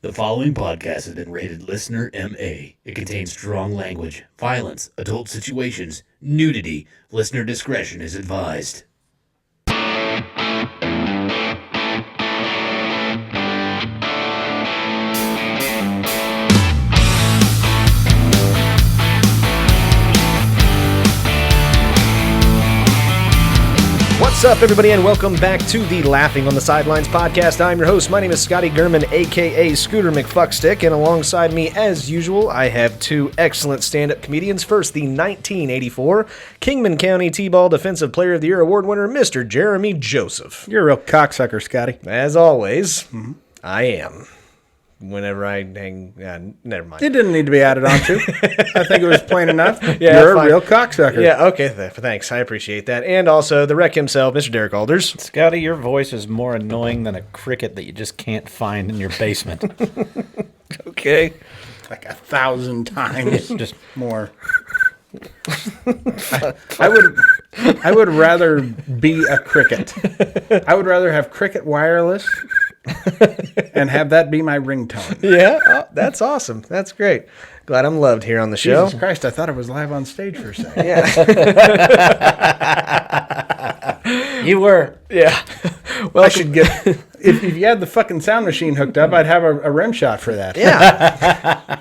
The following podcast has been rated Listener MA. It contains strong language, violence, adult situations, nudity. Listener discretion is advised. What's up, everybody, and welcome back to the Laughing on the Sidelines podcast. I'm your host. My name is Scotty Gurman, a.k.a. Scooter McFuckstick, and alongside me, as usual, I have two excellent stand-up comedians. First, the 1984 Kingman County T-Ball Defensive Player of the Year award winner, Mr. Jeremy Joseph. You're a real cocksucker, Scotty. As always, I am. Whenever I hang... never mind. It didn't need to be added on to. I think it was plain enough. Yeah, You're fine. a real cocksucker. Yeah, okay, thanks. I appreciate that. And also, the wreck himself, Mr. Derek Alders. Scotty, your voice is more annoying than a cricket that you just can't find in your basement. Okay. Like 1,000 times Just more. I would rather be a cricket. I would rather have cricket wireless and have that be my ringtone. Yeah, that's awesome. That's great. Glad I'm loved here on the show. Jesus Christ, I thought I was live on stage for a second. you were. Yeah. Well, I should get... If you had the fucking sound machine hooked up, I'd have a rim shot for that. Yeah.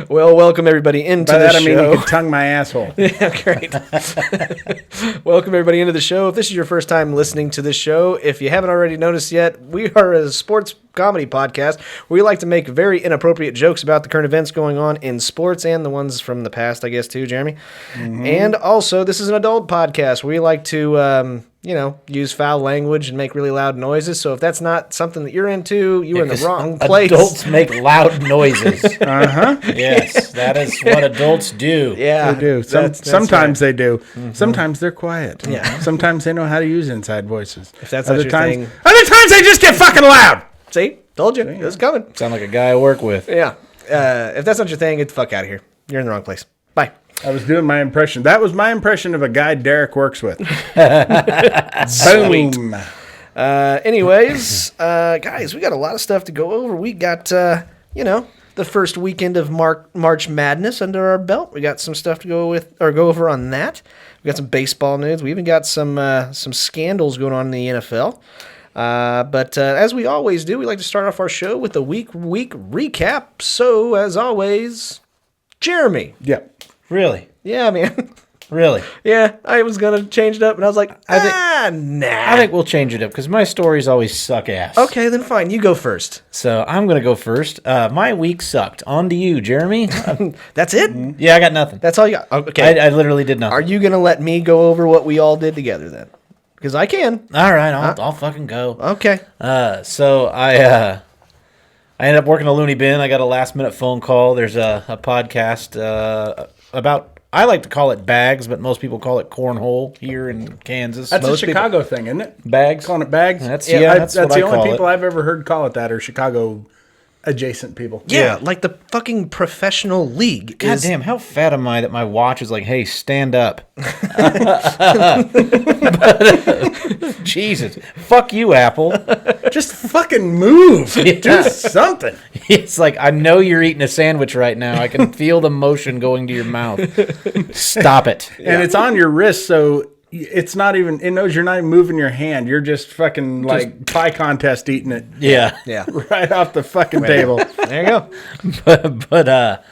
Well, welcome everybody into By the that show. I mean you could tongue my asshole. Yeah, great. Welcome everybody into the show. If this is your first time listening to this show, if you haven't already noticed yet, we are a sports comedy podcast where we like to make very inappropriate jokes about the current events going on in sports and the ones from the past, I guess, too, Jeremy. Mm-hmm. And also, this is an adult podcast where we like to... use foul language and make really loud noises. So if that's not something that you're into, you're in the wrong place. Adults make loud noises. Uh-huh. Yes, that is what adults do. Yeah. They do. That's Sometimes right. they do. Mm-hmm. Sometimes they're quiet. Yeah. Sometimes they know how to use inside voices. If that's not your thing. Other times they just get fucking loud. See? Told you. It was coming. Sound like a guy I work with. Yeah. If that's not your thing, get the fuck out of here. You're in the wrong place. Bye. I was doing my impression. That was my impression of a guy Derek works with. Boom. Anyways, guys, we got a lot of stuff to go over. We got, the first weekend of March Madness under our belt. We got some stuff to go over on that. We got some baseball news. We even got some scandals going on in the NFL. But as we always do, we like to start off our show with a week recap. So, as always, Jeremy. Yeah. Really? Yeah, man. Really? Yeah, I was going to change it up, and I was like, nah. I think we'll change it up because my stories always suck ass. Okay, then fine. You go first. So I'm going to go first. My week sucked. On to you, Jeremy. That's it? Yeah, I got nothing. That's all you got? Okay. I literally did nothing. Are you going to let me go over what we all did together then? Because I can. All right, I'll fucking go. Okay. So I ended up working a loony bin. I got a last minute phone call. There's a podcast about, I like to call it bags, but most people call it cornhole here in Kansas. That's most a Chicago thing, isn't it? bags. Calling it bags? That's That's what the I only call people it. I've ever heard call it that are Chicago adjacent people. Yeah, like the fucking professional league. God damn, how fat am I that my watch is like, hey, stand up. Jesus. Fuck you, Apple. Just fucking move. Yeah. Do something. It's like, I know you're eating a sandwich right now. I can feel the motion going to your mouth. Stop it. And it's on your wrist, so it's not even, it knows you're not even moving your hand. You're just fucking like pie contest eating it. Yeah. Yeah. Right off the fucking table. There you go. But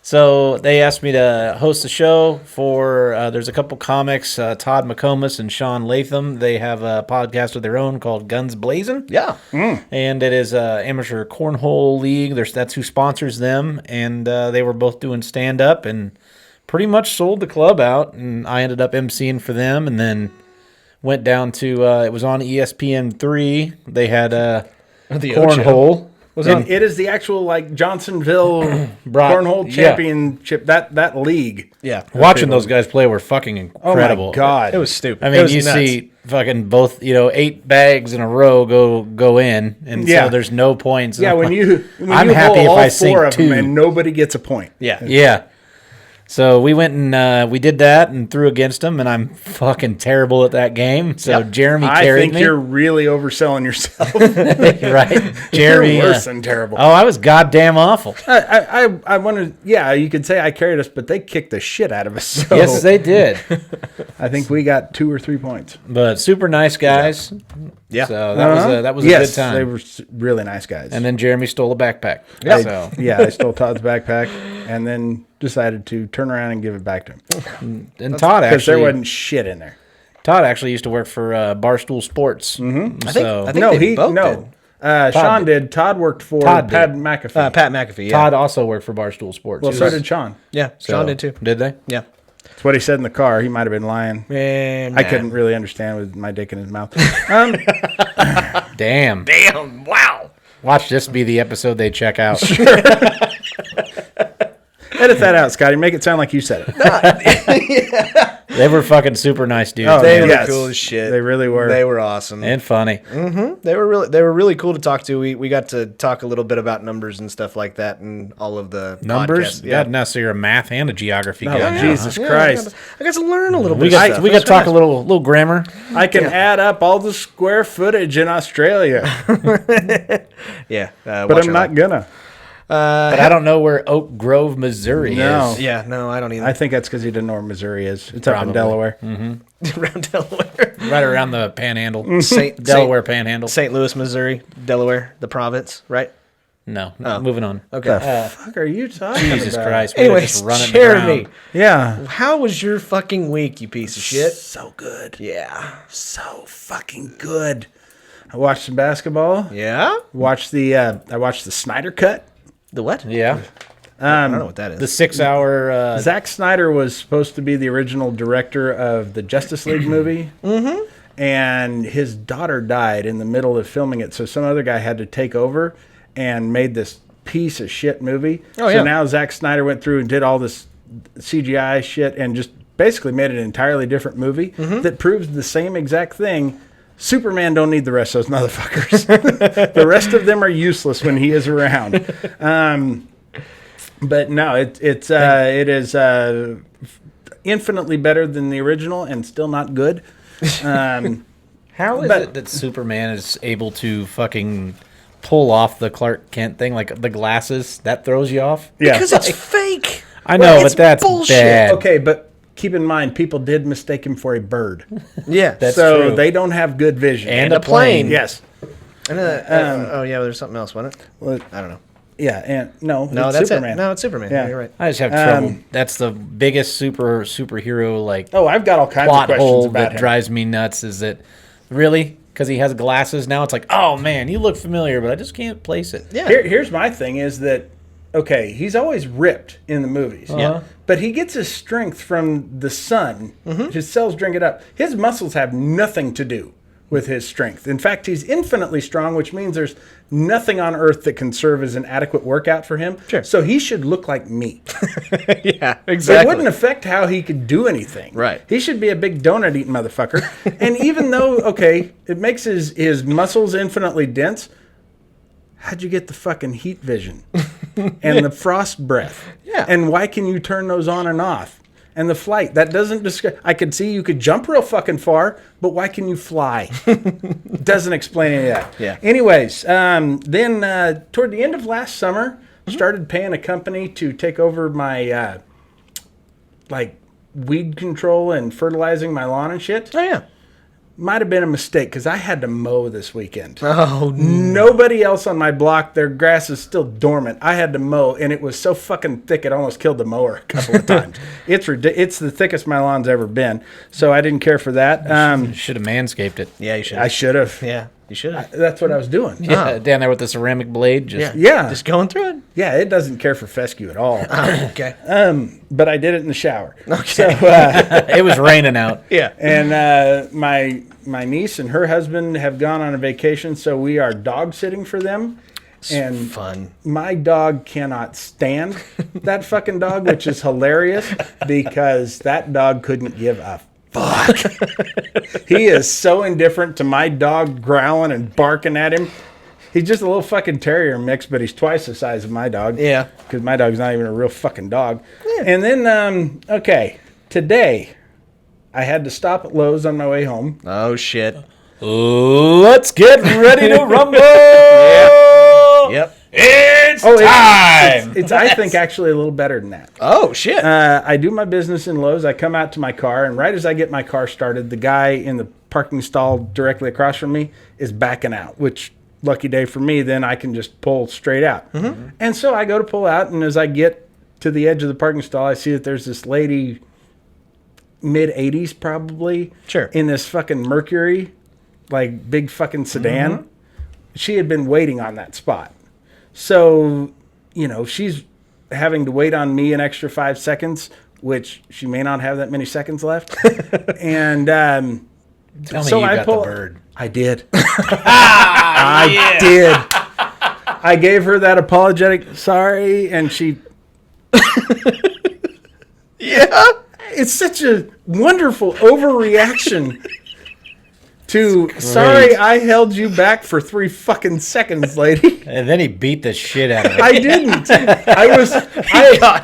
so they asked me to host the show for, there's a couple comics, Todd McComas and Sean Latham. They have a podcast of their own called Guns Blazin. Yeah. And it is amateur cornhole league. That's who sponsors them. And they were both doing stand-up and pretty much sold the club out. And I ended up emceeing for them and then went down to, it was on ESPN3. They had cornhole. It is the actual like Johnsonville cornhole championship. That league. Yeah. Watching those guys play were fucking incredible. Oh my God. It was stupid. I It mean, was you nuts. see fucking both, 8 bags in a row go in, and Yeah. so there's no points. Yeah, when you I'm hold happy if all I four sink of them 2. and nobody gets a point. Yeah. Yeah. So we went and we did that and threw against them, and I'm fucking terrible at that game. So Jeremy I carried think me. you're really overselling yourself. Right, Jeremy. You're worse than terrible. Oh, I was goddamn awful. I wanted, yeah, you could say I carried us, but they kicked the shit out of us. So Yes, they did. I think we got 2 or 3 points. But super nice guys. Yeah. So that was a Yes, good time. they were really nice guys. And then Jeremy stole a backpack. I- So I stole Todd's backpack and then decided to turn around and give it back to him and Todd because there actually wasn't shit in there. Todd actually used to work for Barstool Sports. I think So they both did. Sean did. Todd worked for Todd Pat did. McAfee. Pat McAfee. Yeah. Todd also worked for Barstool Sports. well, so did Sean. Yeah. So- Sean did too. Did they? Yeah. That's what he said in the car. He might have been lying. And I couldn't really understand with my dick in his mouth. Damn. Damn! Wow. Watch this be the episode they check out. Edit that out, Scotty. Make it sound like you said it. They were fucking super nice dudes. Oh, They man. were yes. cool as shit. They really were. They were awesome. And funny. They were really cool to talk to. We got to talk a little bit about numbers and stuff like that, and all of the Numbers? podcasts. Yeah. Now, so you're a math and a geography Oh, guy. now, Jesus huh? Christ. I got to learn a little We bit. got to talk a little grammar. I can add up all the square footage in Australia, Yeah, but I'm not gonna. But I don't know where Oak Grove, Missouri No. is. Yeah, no, I don't either. I think that's because he didn't know where Missouri is. It's up in Probably. Delaware. Around Delaware, Right around the panhandle. Saint Delaware panhandle. St. Louis, Missouri, Delaware, the province, right? No, moving on. Okay. The fuck are you talking Jesus about? Christ. way to Anyways, just run it Jeremy, down. Yeah. how was your fucking week, you piece of shit? So good. Yeah. So fucking good. I watched some basketball. Yeah. Watched the I watched the Snyder Cut. The what? Yeah. I don't know what that is. The 6 hour. Zack Snyder was supposed to be the original director of the Justice League movie. Mm-hmm. And his daughter died in the middle of filming it, so some other guy had to take over and made this piece of shit movie. Oh, so yeah. now Zack Snyder went through and did all this CGI shit and just basically made an entirely different movie that proves the same exact thing. Superman don't need the rest of those motherfuckers. The rest of them are useless when he is around. But no, it is infinitely better than the original and still not good. How is it that Superman is able to fucking pull off the Clark Kent thing, like the glasses? That throws you off? Yeah. Because it's fake. I know, It's but that's bullshit. bad. Okay, but keep in mind, people did mistake him for a bird. Yeah. That's so true. they don't have good vision. And a plane. Yes. And, oh yeah, there's something else, wasn't it? Well, I don't know. yeah, and no, No, it's that's Superman. it. No, it's Superman. Yeah. Yeah, you're right. I just have trouble. That's the biggest superhero like Oh, I've got all kinds of plot questions hole about that him. drives me nuts. Is that really because he has glasses now? It's like, oh man, you look familiar, but I just can't place it. Yeah. Here's my thing is that, okay, he's always ripped in the movies. Yeah. But he gets his strength from the sun. His cells drink it up. His muscles have nothing to do with his strength. In fact, he's infinitely strong, which means there's nothing on earth that can serve as an adequate workout for him. Sure. So he should look like me. Yeah, It exactly. wouldn't affect how he could do anything. Right. He should be a big donut eating motherfucker. And even though, okay, it makes his muscles infinitely dense, how'd you get the fucking heat vision and the frost breath? Yeah. And why can you turn those on and off? And the flight, that doesn't describe. I could see you could jump real fucking far, but why can you fly? Doesn't explain any of that. Yeah. Anyways, then toward the end of last summer, started paying a company to take over my like weed control and fertilizing my lawn and shit. Oh yeah. Might have been a mistake because I had to mow this weekend. Oh Nobody else on my block, their grass is still dormant. I had to mow, and it was so fucking thick it almost killed the mower a couple of times. It's the thickest my lawn's ever been, so I didn't care for that. Should have manscaped it. yeah, you should. I should have. Yeah, you should. That's what I was doing. Yeah, down there with the ceramic blade. Just Yeah. Just going through it. Yeah, it doesn't care for fescue at all. Okay. But I did it in the shower. Okay. So, it was raining out. Yeah. and my niece and her husband have gone on a vacation, so we are dog sitting for them. And Fun. my dog cannot stand that fucking dog, which is hilarious because that dog couldn't give a fuck. He is so indifferent to my dog growling and barking at him. He's just a little fucking terrier mix, but he's twice the size of my dog. Yeah. Because my dog's not even a real fucking dog. Yeah. And then, okay, today I had to stop at Lowe's on my way home. Oh, shit. Let's get ready to rumble. Yep. It's time. It's I think, actually a little better than that. Oh, shit. I do my business in Lowe's. I come out to my car, and right as I get my car started, the guy in the parking stall directly across from me is backing out, which, lucky day for me, then I can just pull straight out. Mm-hmm. And so I go to pull out, and as I get to the edge of the parking stall, I see that there's this lady, mid-80s probably, sure, in this fucking Mercury, like big fucking sedan. Mm-hmm. She had been waiting on that spot. So, you know, she's having to wait on me an extra 5 seconds, which she may not have that many seconds left. And Tell me so you I got the bird. I did. I did. I gave her that apologetic sorry, and she... Yeah. It's such a wonderful overreaction to, sorry I held you back for 3 fucking seconds, lady. And then he beat the shit out of her. I didn't.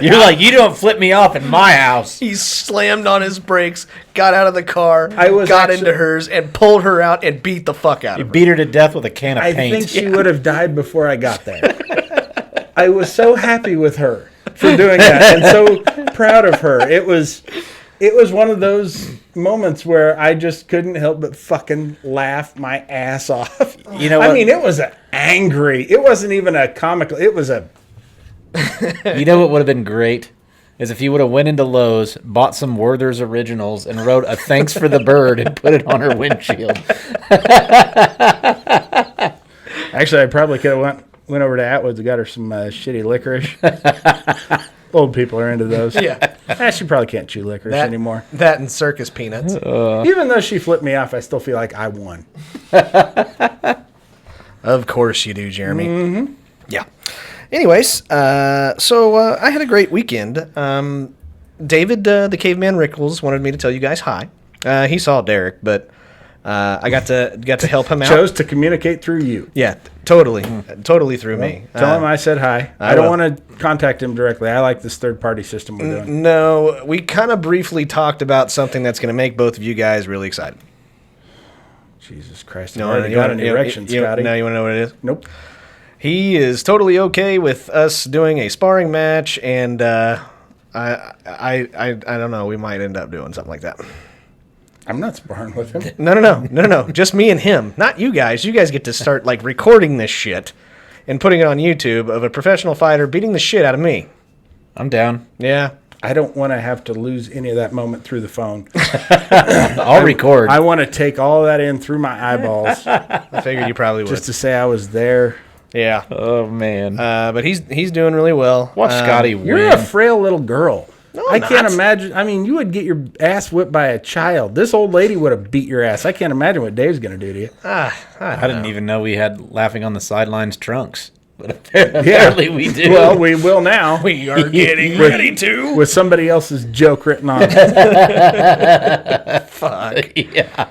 You're like, you don't flip me off in my house. He slammed on his brakes, got out of the car, got actually into hers, and pulled her out and beat the fuck out of her. You beat her to death with a can of paint. I think she would have died before I got there. I was so happy with her for doing that and so proud of her. It was one of those moments where I just couldn't help but fucking laugh my ass off. You know what? I mean, it was angry. It wasn't even a comical. It was a... You know what would have been great? Is if you would have went into Lowe's, bought some Werther's Originals, and wrote a thanks for the bird and put it on her windshield. Actually, I probably could have went over to Atwood's and got her some shitty licorice. Old people are into those. Yeah. She probably can't chew licorice anymore. That and circus peanuts. Even though she flipped me off, I still feel like I won. Of course you do, Jeremy. Mm-hmm. Yeah. Anyways, so I had a great weekend. David, the Caveman Rickles, wanted me to tell you guys hi. He saw Derek, but I got to help him out. Chose to communicate through you. Yeah, totally. Totally through me. Tell him I said hi. I don't want to contact him directly. I like this third-party system we're doing. No, we kind of briefly talked about something that's going to make both of you guys really excited. Jesus Christ. I already got an erection, Scotty. Now you want to know what it is? Nope. He is totally okay with us doing a sparring match, and I don't know. We might end up doing something like that. I'm not sparring with him. No. Just me and him. Not you guys. You guys get to start like recording this shit and putting it on YouTube of a professional fighter beating the shit out of me. I'm down. Yeah. I don't want to have to lose any of that moment through the phone. I'll record. I want to take all that in through my eyeballs. I figured you probably would. Just to say I was there. Yeah. Oh, man. But he's doing really well. Watch Scotty win. You're a frail little girl. No, I can't imagine. I mean, you would get your ass whipped by a child. This old lady would have beat your ass. I can't imagine what Dave's going to do to you. I didn't even know we had laughing on the sidelines trunks. But apparently we do. Well, we will now. We are getting ready to. With somebody else's joke written on it. Fuck. Yeah.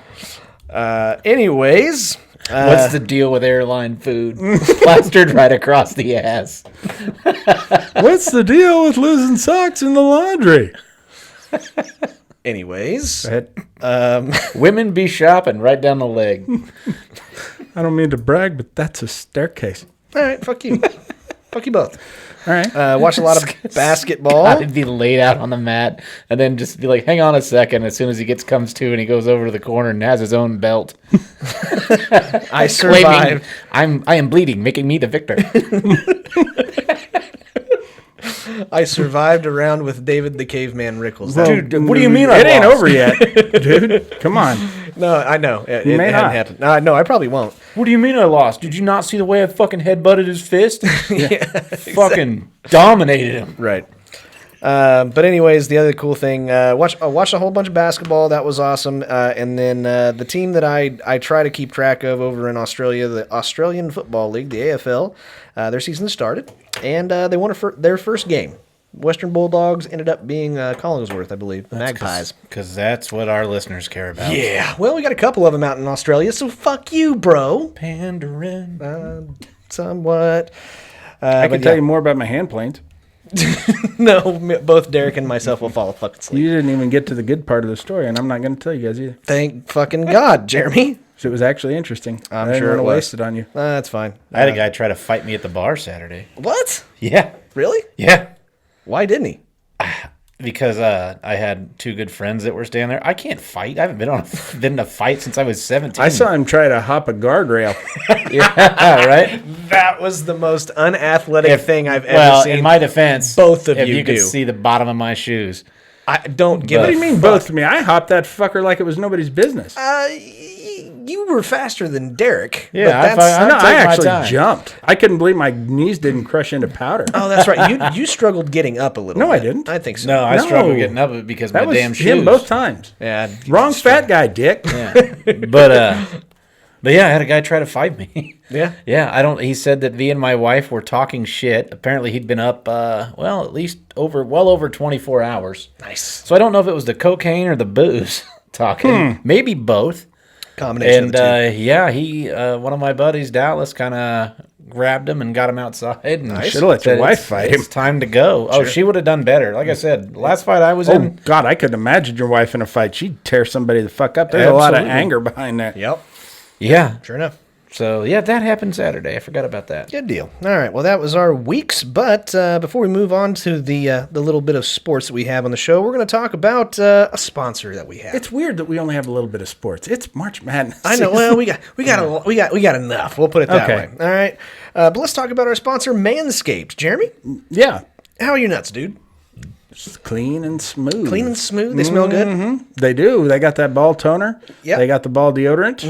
Anyways. What's the deal with airline food? Plastered right across the ass. What's the deal with losing socks in the laundry? Anyways. Go ahead. Women be shopping right down the leg. I don't mean to brag, but that's a staircase. All right, fuck you. Fuck you both. All right. Watch a lot of basketball. I'd be laid out on the mat and then just be like, hang on a second. As soon as he comes to and he goes over to the corner and has his own belt. I survived. I am bleeding, making me the victor. I survived around with David the Caveman Rickles. Dude, what do you mean It ain't over yet, dude. Come on. No, I know. It may hadn't not. happened. No, I probably won't. What do you mean I lost? Did you not see the way I fucking headbutted his fist? Yeah, fucking dominated him. Right. But anyways, the other cool thing, watched a whole bunch of basketball. That was awesome. And then the team that I try to keep track of over in Australia, the Australian Football League, the AFL, their season started, and they won their first game. Western Bulldogs ended up being Collingsworth, I believe. The Magpies. Because that's what our listeners care about. Yeah. Well, we got a couple of them out in Australia, so fuck you, bro. Pandering. Somewhat. I can tell you more about my hand planes. No, both Derek and myself will fall fucking asleep. You didn't even get to the good part of the story, and I'm not going to tell you guys either. Thank fucking God, Jeremy. So it was actually interesting. I'm I didn't sure want it to was. waste it on you. That's fine. I had a guy try to fight me at the bar Saturday. What? Yeah. Really? Yeah. Why didn't he? Because I had two good friends that were staying there. I can't fight. I haven't been in a fight since I was 17. I saw him try to hop a guardrail. Yeah, right? That was the most unathletic thing I've ever seen. In my defense, both of if you you could do. see the bottom of my shoes. I don't give What a do you mean both of me? I hopped that fucker like it was nobody's business. You were faster than Derek. Yeah, but that's, I- No, take I my actually time. jumped. I couldn't believe my knees didn't crush into powder. oh, that's right. You struggled getting up a little. No, bit. I didn't. I think so. No, I No. struggled getting up because that my was damn shoes. him both times. Yeah. Wrong fat guy, dick. Yeah. But yeah, I had a guy try to fight me. Yeah. Yeah, he said that V and my wife were talking shit. Apparently he'd been up at least over 24 hours. Nice So I don't know if it was the cocaine or the booze talking. Maybe both. combination. And of the two. he one of my buddies, Dallas, kind of grabbed him and got him outside. And Should've let your said wife it's- fight him. It's time to go. Oh, she would have done better. Like I said, last fight I was Oh, in. God, I couldn't imagine your wife in a fight. She'd tear somebody the fuck up. There's a lot of Absolutely. anger behind that. Yep. Yeah. Sure enough. So yeah, that happened Saturday. I forgot about that. Good deal. All right. Well, that was our weeks. But before we move on to the little bit of sports that we have on the show, we're going to talk about a sponsor that we have. It's weird that we only have a little bit of sports. It's March Madness. I know. Well, we got enough. We'll put it that Okay. way. All right. But let's talk about our sponsor, Manscaped. Jeremy, Yeah. how are your nuts, dude? It's clean and smooth. Clean and smooth. They smell good. They do. They got that ball toner. Yep. They got the ball deodorant.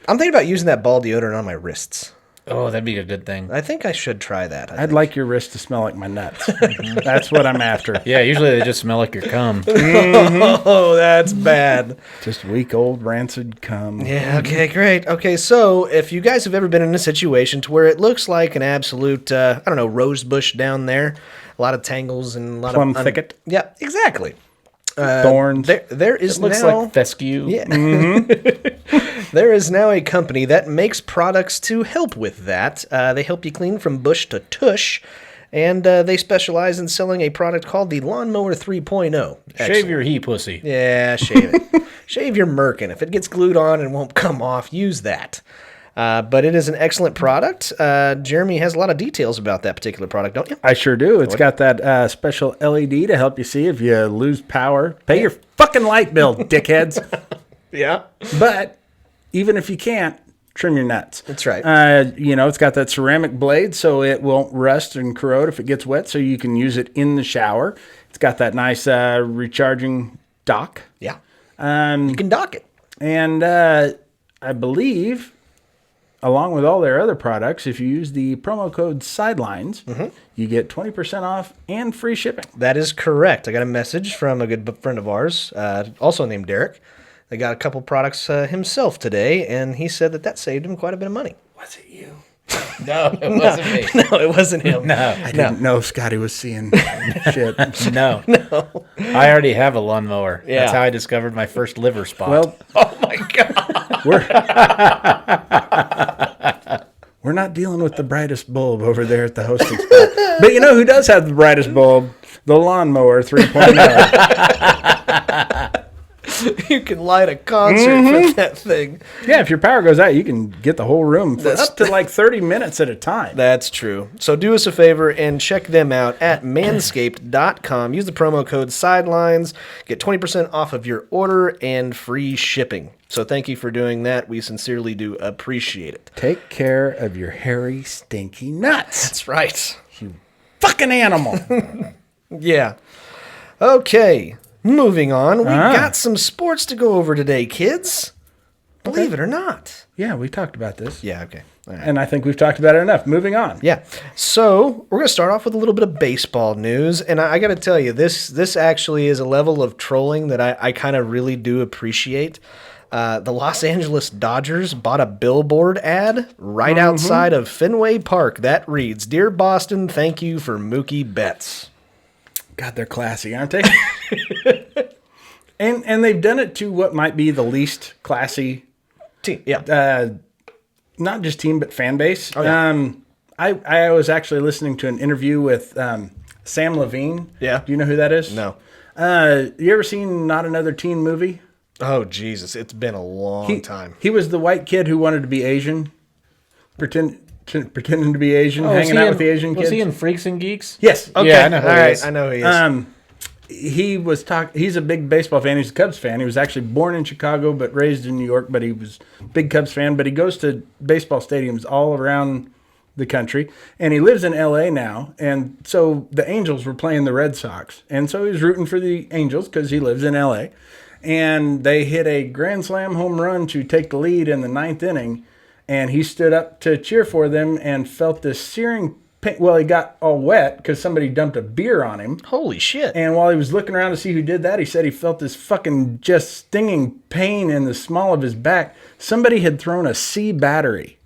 I'm thinking about using that ball deodorant on my wrists. Oh, that'd be a good thing. I think I should try that. I'd like your wrist to smell like my nuts. That's what I'm after. Yeah, usually they just smell like your cum. Oh, that's bad. Just weak old rancid cum. Yeah, okay, great. Okay, so if you guys have ever been in a situation to where it looks like an absolute, rose bush down there, a lot of tangles and a lot Plum of... thicket. Yeah, exactly. Thorns. There is It looks now... like fescue. Yeah. There is now a company that makes products to help with that. They help you clean from bush to tush, and they specialize in selling a product called the Lawnmower 3.0. Shave your he pussy. Yeah, shave it. Shave your merkin. If it gets glued on and won't come off, use that. But it is an excellent product. Jeremy has a lot of details about that particular product, don't you? I sure do. It's got that special LED to help you see if you lose power. Pay your fucking light bill, dickheads. Yeah. But even if you can't, trim your nuts. That's right. It's got that ceramic blade so it won't rust and corrode if it gets wet, so you can use it in the shower. It's got that nice recharging dock. Yeah. You can dock it. And I believe, along with all their other products, if you use the promo code SIDELINES, you get 20% off and free shipping. That is correct. I got a message from a good friend of ours, also named Derek. They got a couple products himself today, and he said that saved him quite a bit of money. Was it you? No, it wasn't me. No, it wasn't him. No. I didn't know Scotty was seeing shit. No. I already have a lawnmower. Yeah. That's how I discovered my first liver spot. Well, Oh, my God. we're not dealing with the brightest bulb over there at the hosting spot. But you know who does have the brightest bulb? The Lawnmower 3.0. You can light a concert with that thing. Yeah, if your power goes out, you can get the whole room for up to like 30 minutes at a time. That's true. So do us a favor and check them out at manscaped.com. Use the promo code SIDELINES. Get 20% off of your order and free shipping. So thank you for doing that. We sincerely do appreciate it. Take care of your hairy, stinky nuts. That's right. You fucking animal. Yeah. Okay. Moving on. We got some sports to go over today, kids. Believe it or not. Yeah, we talked about this. Yeah, okay. All right. And I think we've talked about it enough. Moving on. Yeah. So we're going to start off with a little bit of baseball news. And I got to tell you, this actually is a level of trolling that I kind of really do appreciate. The Los Angeles Dodgers bought a billboard ad right outside of Fenway Park that reads, "Dear Boston, thank you for Mookie Betts." God, they're classy, aren't they? and they've done it to what might be the least classy team. Yeah. Not just team, but fan base. Oh, yeah. I was actually listening to an interview with Sam Levine. Yeah. Do you know who that is? No. You ever seen Not Another Teen Movie? Oh, Jesus. It's been a long time. He was the white kid who wanted to be Asian, pretending to be Asian, Oh, was hanging he out in- with the Asian kids. Was he in Freaks and Geeks? Yes. Okay. Yeah, I know who All he right. is. I know who he is. He was he's a big baseball fan. He's a Cubs fan. He was actually born in Chicago but raised in New York, but he was a big Cubs fan. But he goes to baseball stadiums all around the country, and he lives in LA now. And so the Angels were playing the Red Sox, and so he was rooting for the Angels because he lives in LA. And they hit a grand slam home run to take the lead in the 9th inning, and he stood up to cheer for them and felt this searing pain. Well, he got all wet because somebody dumped a beer on him. Holy shit. And while he was looking around to see who did that, he said he felt this fucking just stinging pain in the small of his back. Somebody had thrown a C battery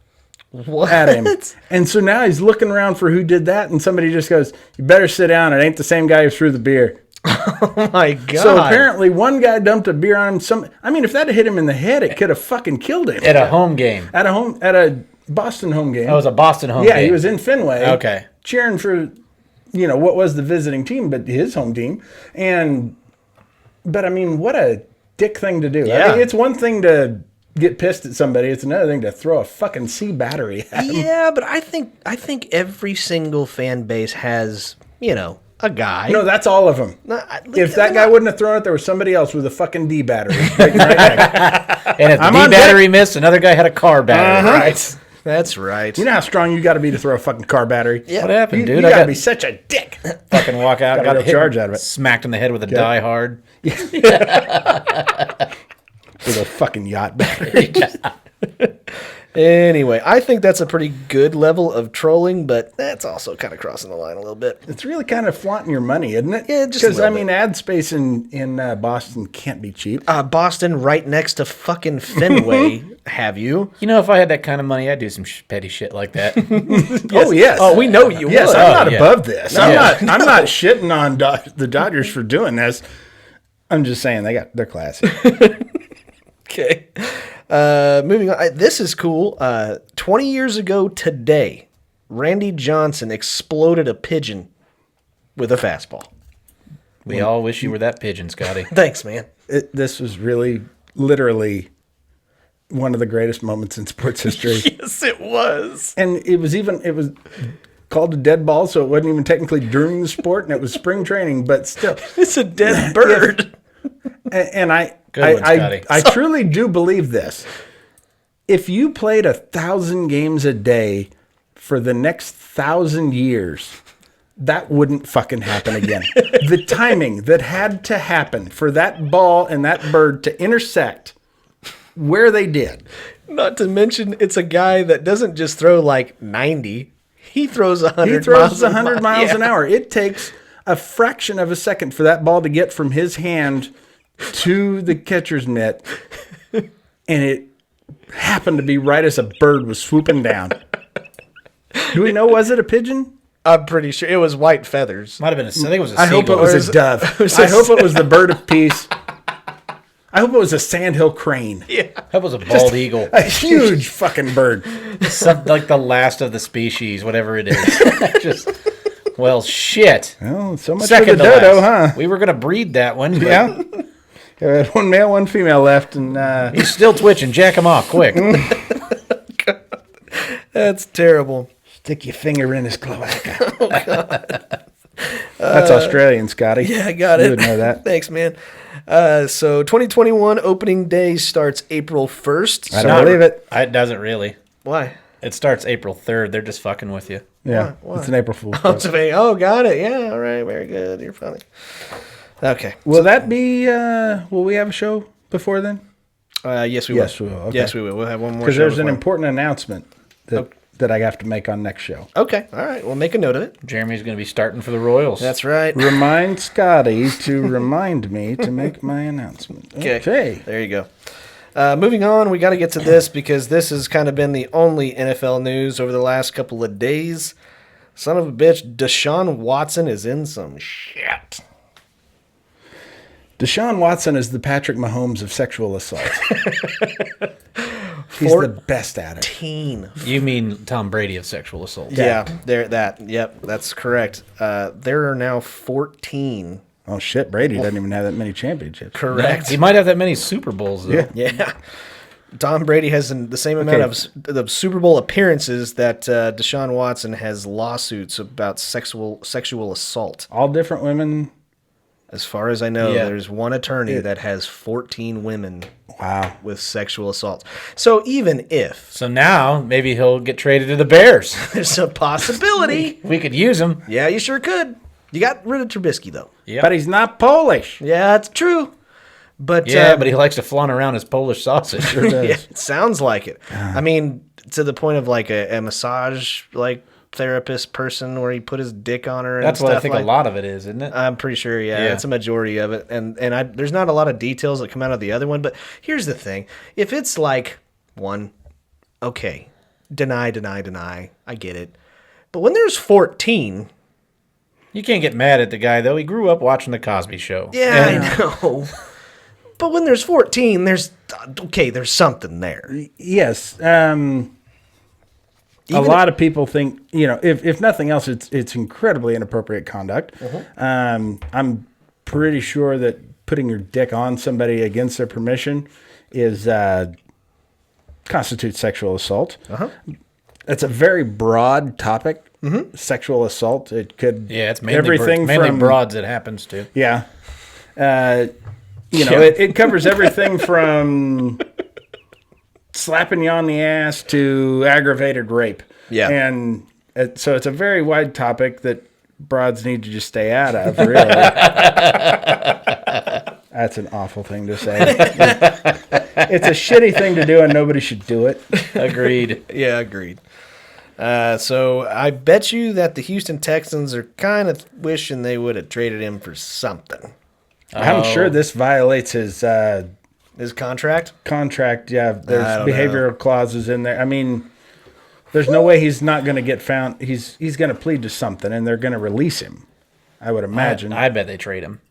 at him. And so now he's looking around for who did that, and somebody just goes, "You better sit down. It ain't the same guy who threw the beer." Oh, my God. So apparently one guy dumped a beer on him. If that had hit him in the head, it could have fucking killed him. At a home game. At a Boston home game. Oh, it was a Boston home Yeah, game. he was in Fenway. Okay. Cheering for, what was the visiting team, but his home team. But what a dick thing to do. Yeah. It's one thing to get pissed at somebody. It's another thing to throw a fucking C battery at him. Yeah, but I think every single fan base has, a guy. No, that's all of them. If that guy wouldn't have thrown it, there was somebody else with a fucking D battery. Right next. And if the I'm D on battery missed, another guy had a car battery. Right. That's right. You know how strong you got to be to throw a fucking car battery? Yeah. What happened, You dude? got to be such a dick. fucking walk out, Got a got real hit, charge out of it. smacked in the head with a Die Hard. With a fucking yacht battery. Anyway, I think that's a pretty good level of trolling, but that's also kind of crossing the line a little bit. It's really kind of flaunting your money, isn't it? Yeah, just a because little bit. ad space in Boston can't be cheap. Boston, right next to fucking Fenway. Have you? You know, if I had that kind of money, I'd do some petty shit like that. Oh yes. Oh, we know you Yes, would. I'm not yeah. above this. No. I'm not shitting on the Dodgers for doing this. I'm just saying they're classy. Okay. Moving on. This is cool. 20 years ago today, Randy Johnson exploded a pigeon with a fastball. We all wish you were that pigeon, Scotty. Thanks, man. This was really, literally one of the greatest moments in sports history. Yes, it was. And it was called a dead ball, so it wasn't even technically during the sport, and it was spring training, but still. It's a dead bird. And I Good one, Scotty. I truly do believe this. If you played 1,000 games a day for the next 1,000 years, that wouldn't fucking happen again. The timing that had to happen for that ball and that bird to intersect where they did. Not to mention, it's a guy that doesn't just throw like 90. He throws 100 He throws miles 100 miles an hour. It takes a fraction of a second for that ball to get from his hand to the catcher's mitt, and it happened to be right as a bird was swooping down. Do we know, was it a pigeon? I'm pretty sure it was white feathers. Might have been I think it was a I hope it seagull. was a dove. I hope it was the bird of peace. I hope it was a sandhill crane. Yeah. That was a bald eagle. A huge fucking bird. Like the last of the species, whatever it is. Well, shit. Well, so much Second for to the dodo, last. huh? We were going to breed that one. But Yeah. There had one male, one female left, and he's still twitching. Jack him off, quick. That's terrible. stick your finger in his cloaca. That's Australian, Scotty. Yeah, I got it. You would know that. Thanks, man. So 2021 opening day starts April 1st. I don't believe it. It doesn't really. Why? It starts April 3rd. They're just fucking with you. Yeah, Why? it's an April Fool's. Oh, got it. Yeah, all right. Very good. You're funny. Okay. Will that be? Will we have a show before then? Yes, we Yes, will. we will. Okay. Yes, we will. We'll have one more Because show there's an before. important announcement that I have to make on next show. Okay. All right. We'll make a note of it. Jeremy's going to be starting for the Royals. That's right. Remind Scotty to remind me to make my announcement. Okay. There you go. Moving on, we got to get to this because this has kind of been the only NFL news over the last couple of days. Son of a bitch, Deshaun Watson is in some shit. Deshaun Watson is the Patrick Mahomes of sexual assault. He's the best at it. 14. You mean Tom Brady of sexual assault? Yeah, yep, that's correct. There are now 14. Oh, shit. Brady doesn't even have that many championships. Correct. He might have that many Super Bowls, though. Yeah. Tom Brady has the same amount of Super Bowl appearances that Deshaun Watson has lawsuits about sexual assault. All different women. As far as I know, Yeah. there's one attorney that has 14 women Wow. with sexual assault. So even if So now maybe he'll get traded to the Bears. there's a possibility, We could use him. yeah, you sure could. You got rid of Trubisky, though. Yep. But he's not Polish. Yeah, that's true. But Yeah, but he likes to flaunt around his Polish sausage. Sure does. yeah, it sounds like it. I mean, to the point of like a massage therapist person where he put his dick on her. And That's what I stuff think like. a lot of it is, isn't it? I'm pretty sure, yeah, Yeah. it's a majority of it, and there's not a lot of details that come out of the other one. But here's the thing: if it's like one, okay, deny, I get it. But when there's 14, You can't get mad at the guy, though. He grew up watching The Cosby Show. yeah, I know. But when there's 14, there's something there. Yes. A lot of people think, if nothing else, it's incredibly inappropriate conduct. I'm pretty sure that putting your dick on somebody against their permission constitutes sexual assault. It's a very broad topic. Sexual assault. It could Yeah, it's mainly, everything mainly from broads it happens to. Yeah. It covers everything from slapping you on the ass to aggravated rape. Yeah. And so it's a very wide topic that broads need to just stay out of, really. That's an awful thing to say. It's a shitty thing to do, and nobody should do it. Agreed. Yeah, agreed. So I bet you that the Houston Texans are kind of wishing they would have traded him for something. I'm sure this violates his His contract? contract. Yeah, there's I don't behavioral clauses in there. I mean, there's no way he's not going to get found. He's going to plead to something, and they're going to release him. I would imagine. I bet they trade him.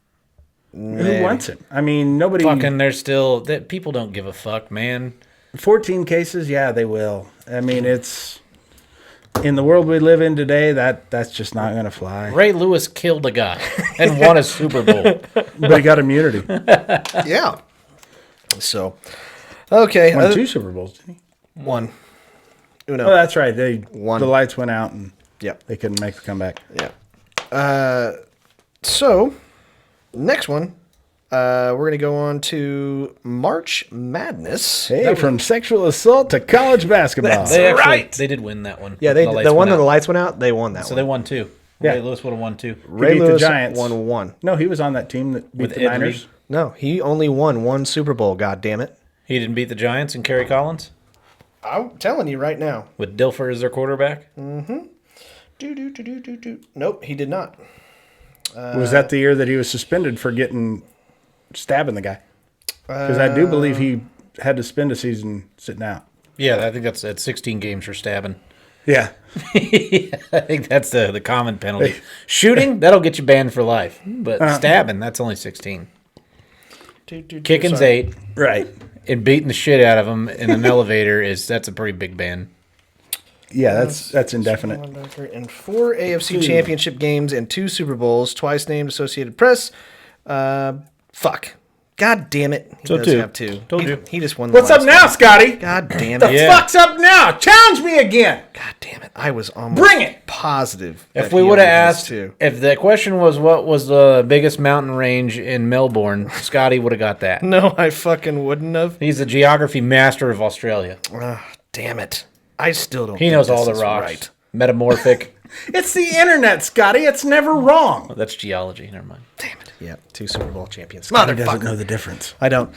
Who wants him? I mean, nobody. Fucking, there's still that people don't give a fuck, man. 14 cases, yeah, they will. I mean, it's in the world we live in today. That's just not going to fly. Ray Lewis killed a guy and won a Super Bowl. But he got immunity. Yeah. So, okay. Won 2 Super Bowls, didn't he? One. Uno. Oh, that's right. One. The lights went out and Yep. they couldn't make the comeback. Yeah. So, next one, we're going to go on to March Madness. Hey, from sexual assault to college basketball. They did win that one. Yeah, The lights the one went that the out. lights went out, they won that So one. they won 2. Yeah. Ray Lewis would have won 2. Ray beat the Lewis Giants. won 1. No, he was on that team that beat With the Ed Niners. Reed. No, he only won 1 Super Bowl, God damn it. He didn't beat the Giants and Kerry Collins I'm telling you right now. with Dilfer as their quarterback. Nope, he did not. Was that the year that he was suspended for stabbing the guy? Because I do believe he had to spend a season sitting out. Yeah, I think that's 16 games for stabbing. Yeah. I think that's the common penalty. Shooting, that'll get you banned for life. But stabbing, that's only 16. Kicking's Sorry. 8. Right. And beating the shit out of them in an elevator that's a pretty big ban. Yeah, that's indefinite. In 4 AFC Championship games and 2 Super Bowls, twice named Associated Press. Fuck. God damn it. He So does 2. have 2. Told you. He just won the What's up last now, one. Scotty? God damn The it. Yeah. fuck's up now? Challenge me again. God damn it. I was almost Bring it. positive. If that we he would have only has asked, 2. if the question was what was the biggest mountain range in Melbourne, Scotty would have got that. No, I fucking wouldn't have. He's the geography master of Australia. Damn it. I still don't He think knows all this the is rocks. Right. Metamorphic. It's the internet, Scotty. It's never wrong. That's geology. Never mind. Damn it. Yeah, 2 Super Bowl champions. He doesn't Motherfucker. know the difference. I don't.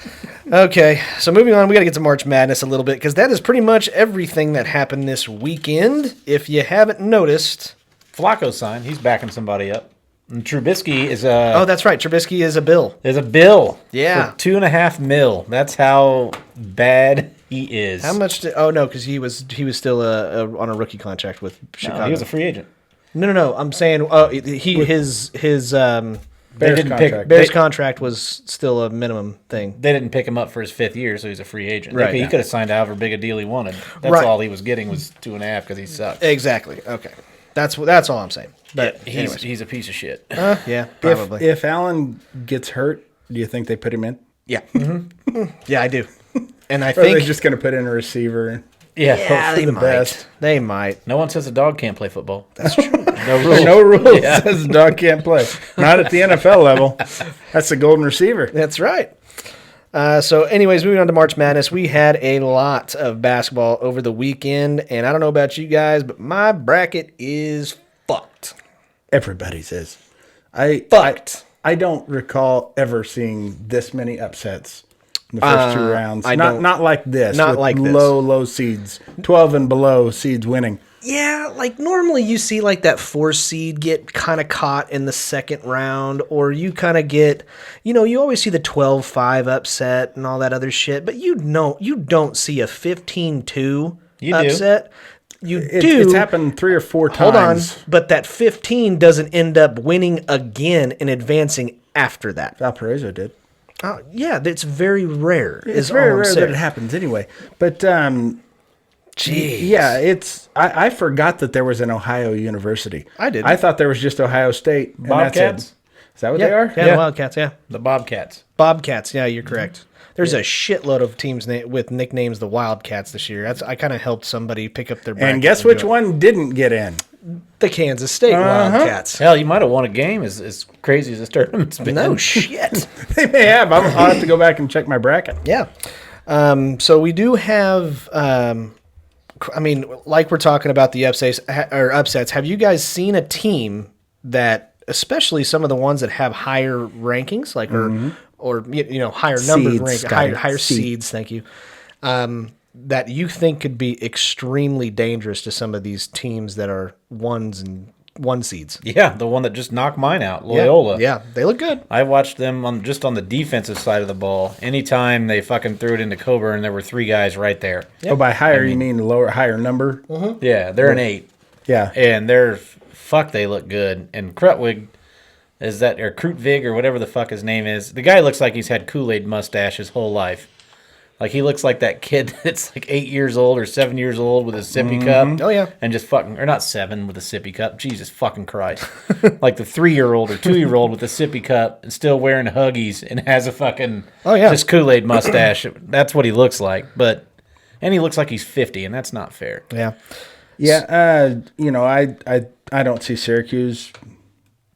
Okay, so moving on, we got to get to March Madness a little bit because that is pretty much everything that happened this weekend. If you haven't noticed, Flacco signed. He's backing somebody up. And Trubisky is oh, that's right, Trubisky is a bill. There's a bill. Yeah. For $2.5 million. That's how bad he is. How much? Oh no, because he was still on a rookie contract with Chicago. No, he was a free agent. No. I'm saying his Bears didn't contract. Bears contract was still a minimum thing. They didn't pick him up for his 5th year, so he's a free agent. Right. He could have signed however big a deal he wanted. That's Right. all he was getting was 2.5 because he sucks. Exactly. Okay. That's all I'm saying. But He's a piece of shit. yeah, probably. If Allen gets hurt, do you think they put him in? Yeah. Yeah, I do. And I Or are think they just going to put in a receiver? Yeah, yeah, they the might. best. They might. No one says a dog can't play football. That's true. No rules. No rules says the dog can't play. Not at the NFL level. That's the golden receiver. That's right. So, anyways, moving on to March Madness, we had a lot of basketball over the weekend, and I don't know about you guys, but my bracket is fucked. Everybody says. Fucked. I don't recall ever seeing this many upsets in the first 2 rounds. Not like this. Not with like this. low seeds. 12 and below seeds winning. Yeah, like normally you see like that 4 seed get kind of caught in the second round, or you kind of get, you always see the 12-5 upset and all that other shit, but you don't see a 15-2 upset. You do. It's happened 3 or 4 times. Hold on, but that 15 doesn't end up winning again and advancing after that. Valparaiso did. Yeah, that's very rare. It's very rare that it happens anyway. But Jeez. yeah, I forgot that there was an Ohio University. I didn't. I thought there was just Ohio State. and that's it. Bobcats? Is that what Yeah, they are? Yeah, the Wildcats, yeah. The Bobcats. Bobcats, yeah, you're correct. There's a shitload of teams with nicknames the Wildcats this year. I kind of helped somebody pick up their bracket. And guess which one didn't get in? The Kansas State Wildcats. Hell, you might have won a game as crazy as this tournament's been. No shit. They may have. I'll have to go back and check my bracket. Yeah. So we do have, like we're talking about the upsets, have you guys seen a team that, especially some of the ones that have higher rankings, like or higher numbered Seeds, rankings, higher Seed. seeds, thank you, that you think could be extremely dangerous to some of these teams that are 1s and 1 seeds? Yeah, the one that just knocked mine out, Loyola. Yeah, they look good. I watched them on the defensive side of the ball. Anytime they fucking threw it into Coburn, there were 3 guys right there. Oh, by higher, you mean higher number? Yeah, they're an 8. Yeah. And they look good. And Krutwig or Krutvig or whatever the fuck his name is. The guy looks like he's had Kool-Aid mustache his whole life. Like he looks like that kid that's like 8 years old or 7 years old with a sippy cup. Oh, yeah. And just fucking, or not 7 with a sippy cup. Jesus fucking Christ. Like the 3-year-old or 2-year-old with a sippy cup and still wearing Huggies and has a fucking just Kool-Aid mustache. That's what he looks like. And he looks like he's 50, and that's not fair. Yeah. Yeah. I don't see Syracuse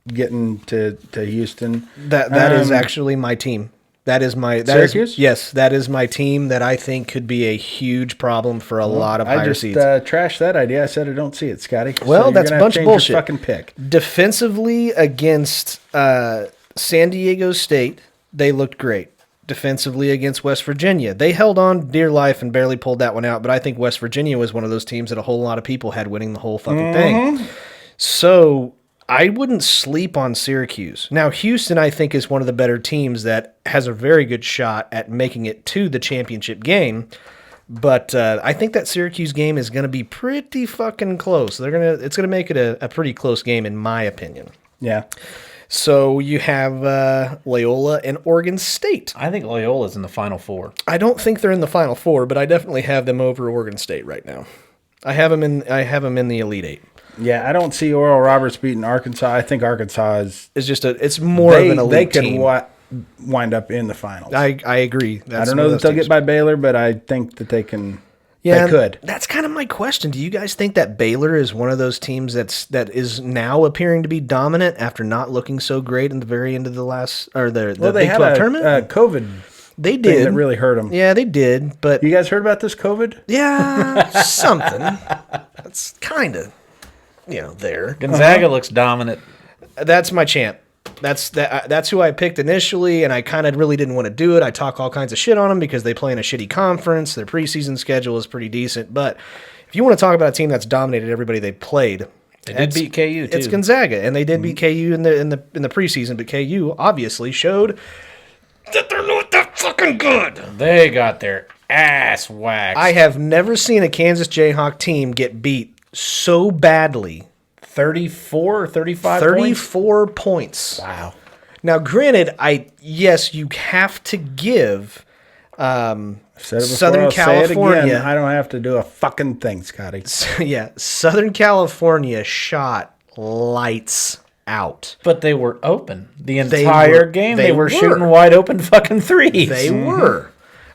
getting to Houston. That is actually my team. That is Syracuse? Yes, that is my team that I think could be a huge problem for a lot of higher seeds. I just trashed that idea. I said I don't see it, Scotty. Well, that's a bunch of bullshit. Your fucking pick. Defensively against San Diego State, they looked great. Defensively against West Virginia, they held on dear life and barely pulled that one out. But I think West Virginia was one of those teams that a whole lot of people had winning the whole fucking thing. So I wouldn't sleep on Syracuse. Now, Houston, I think, is one of the better teams that has a very good shot at making it to the championship game. But I think that Syracuse game is going to be pretty fucking close. It's gonna make it a pretty close game, in my opinion. Yeah. So you have Loyola and Oregon State. I think Loyola's in the Final Four. I don't think they're in the Final Four, but I definitely have them over Oregon State right now. I have them in the Elite Eight. Yeah, I don't see Oral Roberts beating Arkansas. I think Arkansas it's more of an elite team. They could wind up in the finals. I agree. I don't know that they'll get by Baylor, but I think that they can. Yeah, they could. That's kind of my question. Do you guys think that Baylor is one of those teams that is now appearing to be dominant after not looking so great in the very end of the last or the Big 12 tournament? COVID. They thing did. that really hurt them. Yeah, they did. But you guys heard about this COVID? Yeah, something. That's kind of there. Gonzaga looks dominant. That's my champ. That's who I picked initially, and I kind of really didn't want to do it. I talk all kinds of shit on them because they play in a shitty conference. Their preseason schedule is pretty decent, but if you want to talk about a team that's dominated everybody they played, they did beat KU too. It's Gonzaga, and they did beat KU in the preseason. But KU obviously showed that they're not that fucking good. They got their ass whacked. I have never seen a Kansas Jayhawk team get beat so badly 34 or 35 34 points. Wow. Now, granted, yes, you have to give Said it before, Southern I'll say it California. again. I don't have to do a fucking thing, Scotty. Yeah, Southern California shot lights out. But they were open the They entire were- game. they They were were. shooting wide open fucking threes. They were.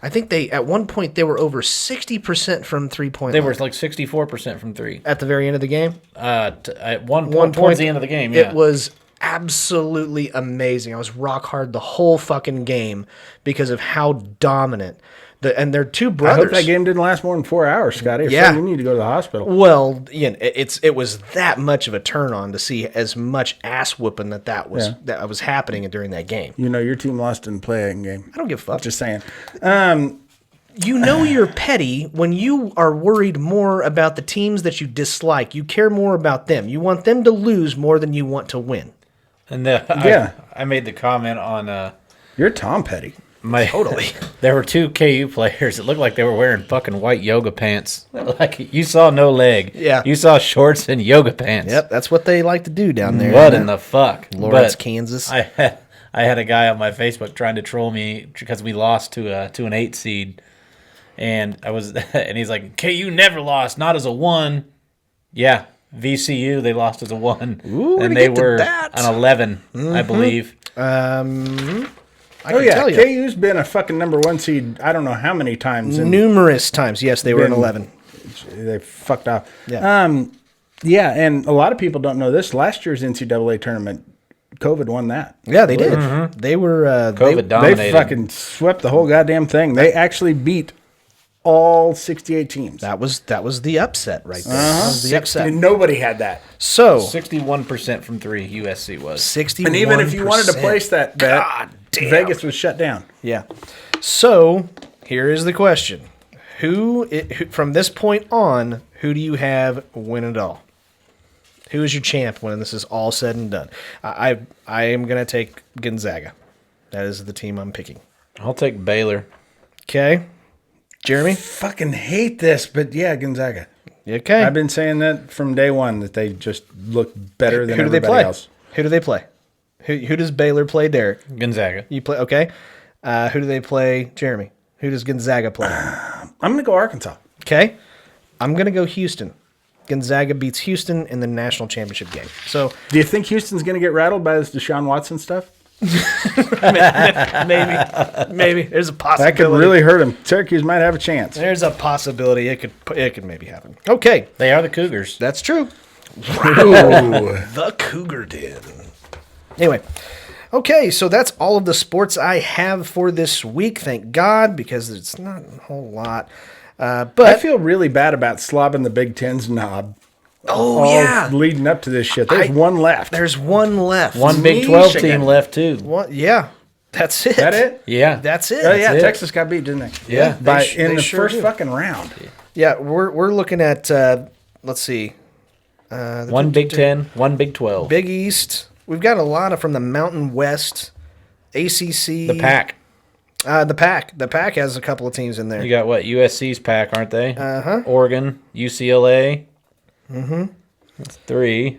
I think at one point they were over 60% from 3-point They line. were like 64% from three. At the very end of the game. At one point towards the end of the game, yeah. It was absolutely amazing. I was rock hard the whole fucking game because of how dominant. And they're two I brothers. hope that game didn't last more than 4 hours, Scotty. If Yeah. so, you need to go to the hospital. Well, it was that much of a turn on to see as much ass whooping that was happening during that game. You know, your team lost in playing game. I don't give a fuck. Just saying. You know you're petty when you are worried more about the teams that you dislike. You care more about them. You want them to lose more than you want to win. And Yeah. I made the comment on You're Tom Petty. my Totally. There were two KU players. It looked like they were wearing fucking white yoga pants. Like you saw no leg. Yeah. You saw shorts and yoga pants. Yep, that's what they like to do down there. What in the fuck? Lawrence, But Kansas. I had a guy on my Facebook trying to troll me because we lost to an 8 seed, and and he's like, KU never lost, not as a 1. Yeah, VCU they lost as a 1, Ooh, we're and gonna they get to were that. an 11, I believe. I can tell you. KU's been a fucking number 1 seed. I don't know how many times. And Numerous times. Yes, they were in Been- 11. they fucked off. Yeah. Yeah, and a lot of people don't know this. Last year's NCAA tournament, COVID won that. Yeah, they did. They were COVID They dominated. fucking swept the whole goddamn thing. They actually beat all 68 teams. that was the upset right there. That was the upset. And nobody had that. So 61% from 3 USC was. 61%. And even if you wanted to place that bet, God damn. Vegas was shut down. Yeah. So here is the question: who from this point on, who do you have win it all? Who is your champ when this is all said and done? I am gonna take Gonzaga. That is the team I'm picking. I'll take Baylor. Okay, Jeremy. Fucking hate this, but yeah, Gonzaga. Okay. I've been saying that from day one that they just look better than Who do they everybody play? else. Who do they play? Who does Baylor play, Derek? Gonzaga. You play, okay. Who do they play, Jeremy? Who does Gonzaga play? I'm going to go Arkansas. Okay. I'm going to go Houston. Gonzaga beats Houston in the national championship game. So Do you think Houston's going to get rattled by this Deshaun Watson stuff? maybe there's a That possibility. could really hurt him. Syracuse might have a chance. There's a possibility it could maybe happen. Okay, They are the Cougars. that's true. Ooh. The Cougar Den. Anyway, okay, so that's all of the sports I have for this week. Thank God, because it's not a whole lot. I But feel really bad about slobbing the Big Ten's knob. oh yeah, Leading up to this shit. There's one left. there's one left. One Big 12 Michigan. team left, too. What? Yeah, that's it. That it? Yeah. That's it. Oh yeah, it. Texas got beat, didn't they? Yeah. By They in the sure first did. fucking round. Yeah, we're looking at let's see, One Big 10, one Big 12. Big East. We've got a lot of from the Mountain West, ACC, The Pack. The Pack. The Pack has a couple of teams in there. You got what? USC's Pack, aren't they? Uh-huh. Oregon, UCLA. Mm-hmm. That's 3.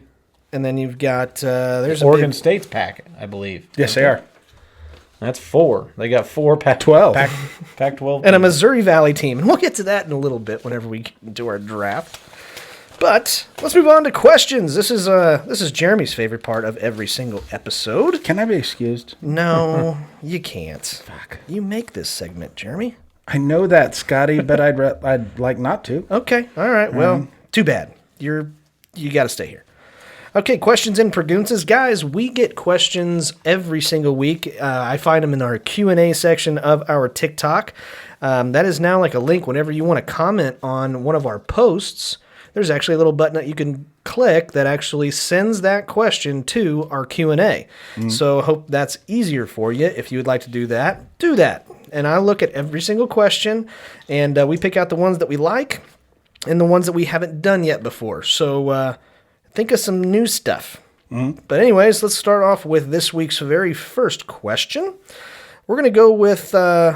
And then you've got there's a Oregon big, State's Pack, I believe. Yes, they are. That's 4. They got 4 Pack 12. Pack 12. and a Missouri Valley team, and we'll get to that in a little bit whenever we do our draft. But let's move on to questions. This is Jeremy's favorite part of every single episode. Can I be excused? No, you can't. Fuck. You make this segment, Jeremy. I know that, Scotty, but I'd like not to. Okay. All right. Well, too bad. You got to stay here. Okay, questions and preguntas. Guys, we get questions every single week. I find them in our Q&A section of our TikTok. That is now like a link whenever you want to comment on one of our posts. There's actually a little button that you can click that actually sends that question to our Q&A. So I hope that's easier for you. If you would like to do that, do that. And I look at every single question, and we pick out the ones that we like and the ones that we haven't done yet before. So think of some new stuff. But anyways, let's start off with this week's very first question. We're going to go with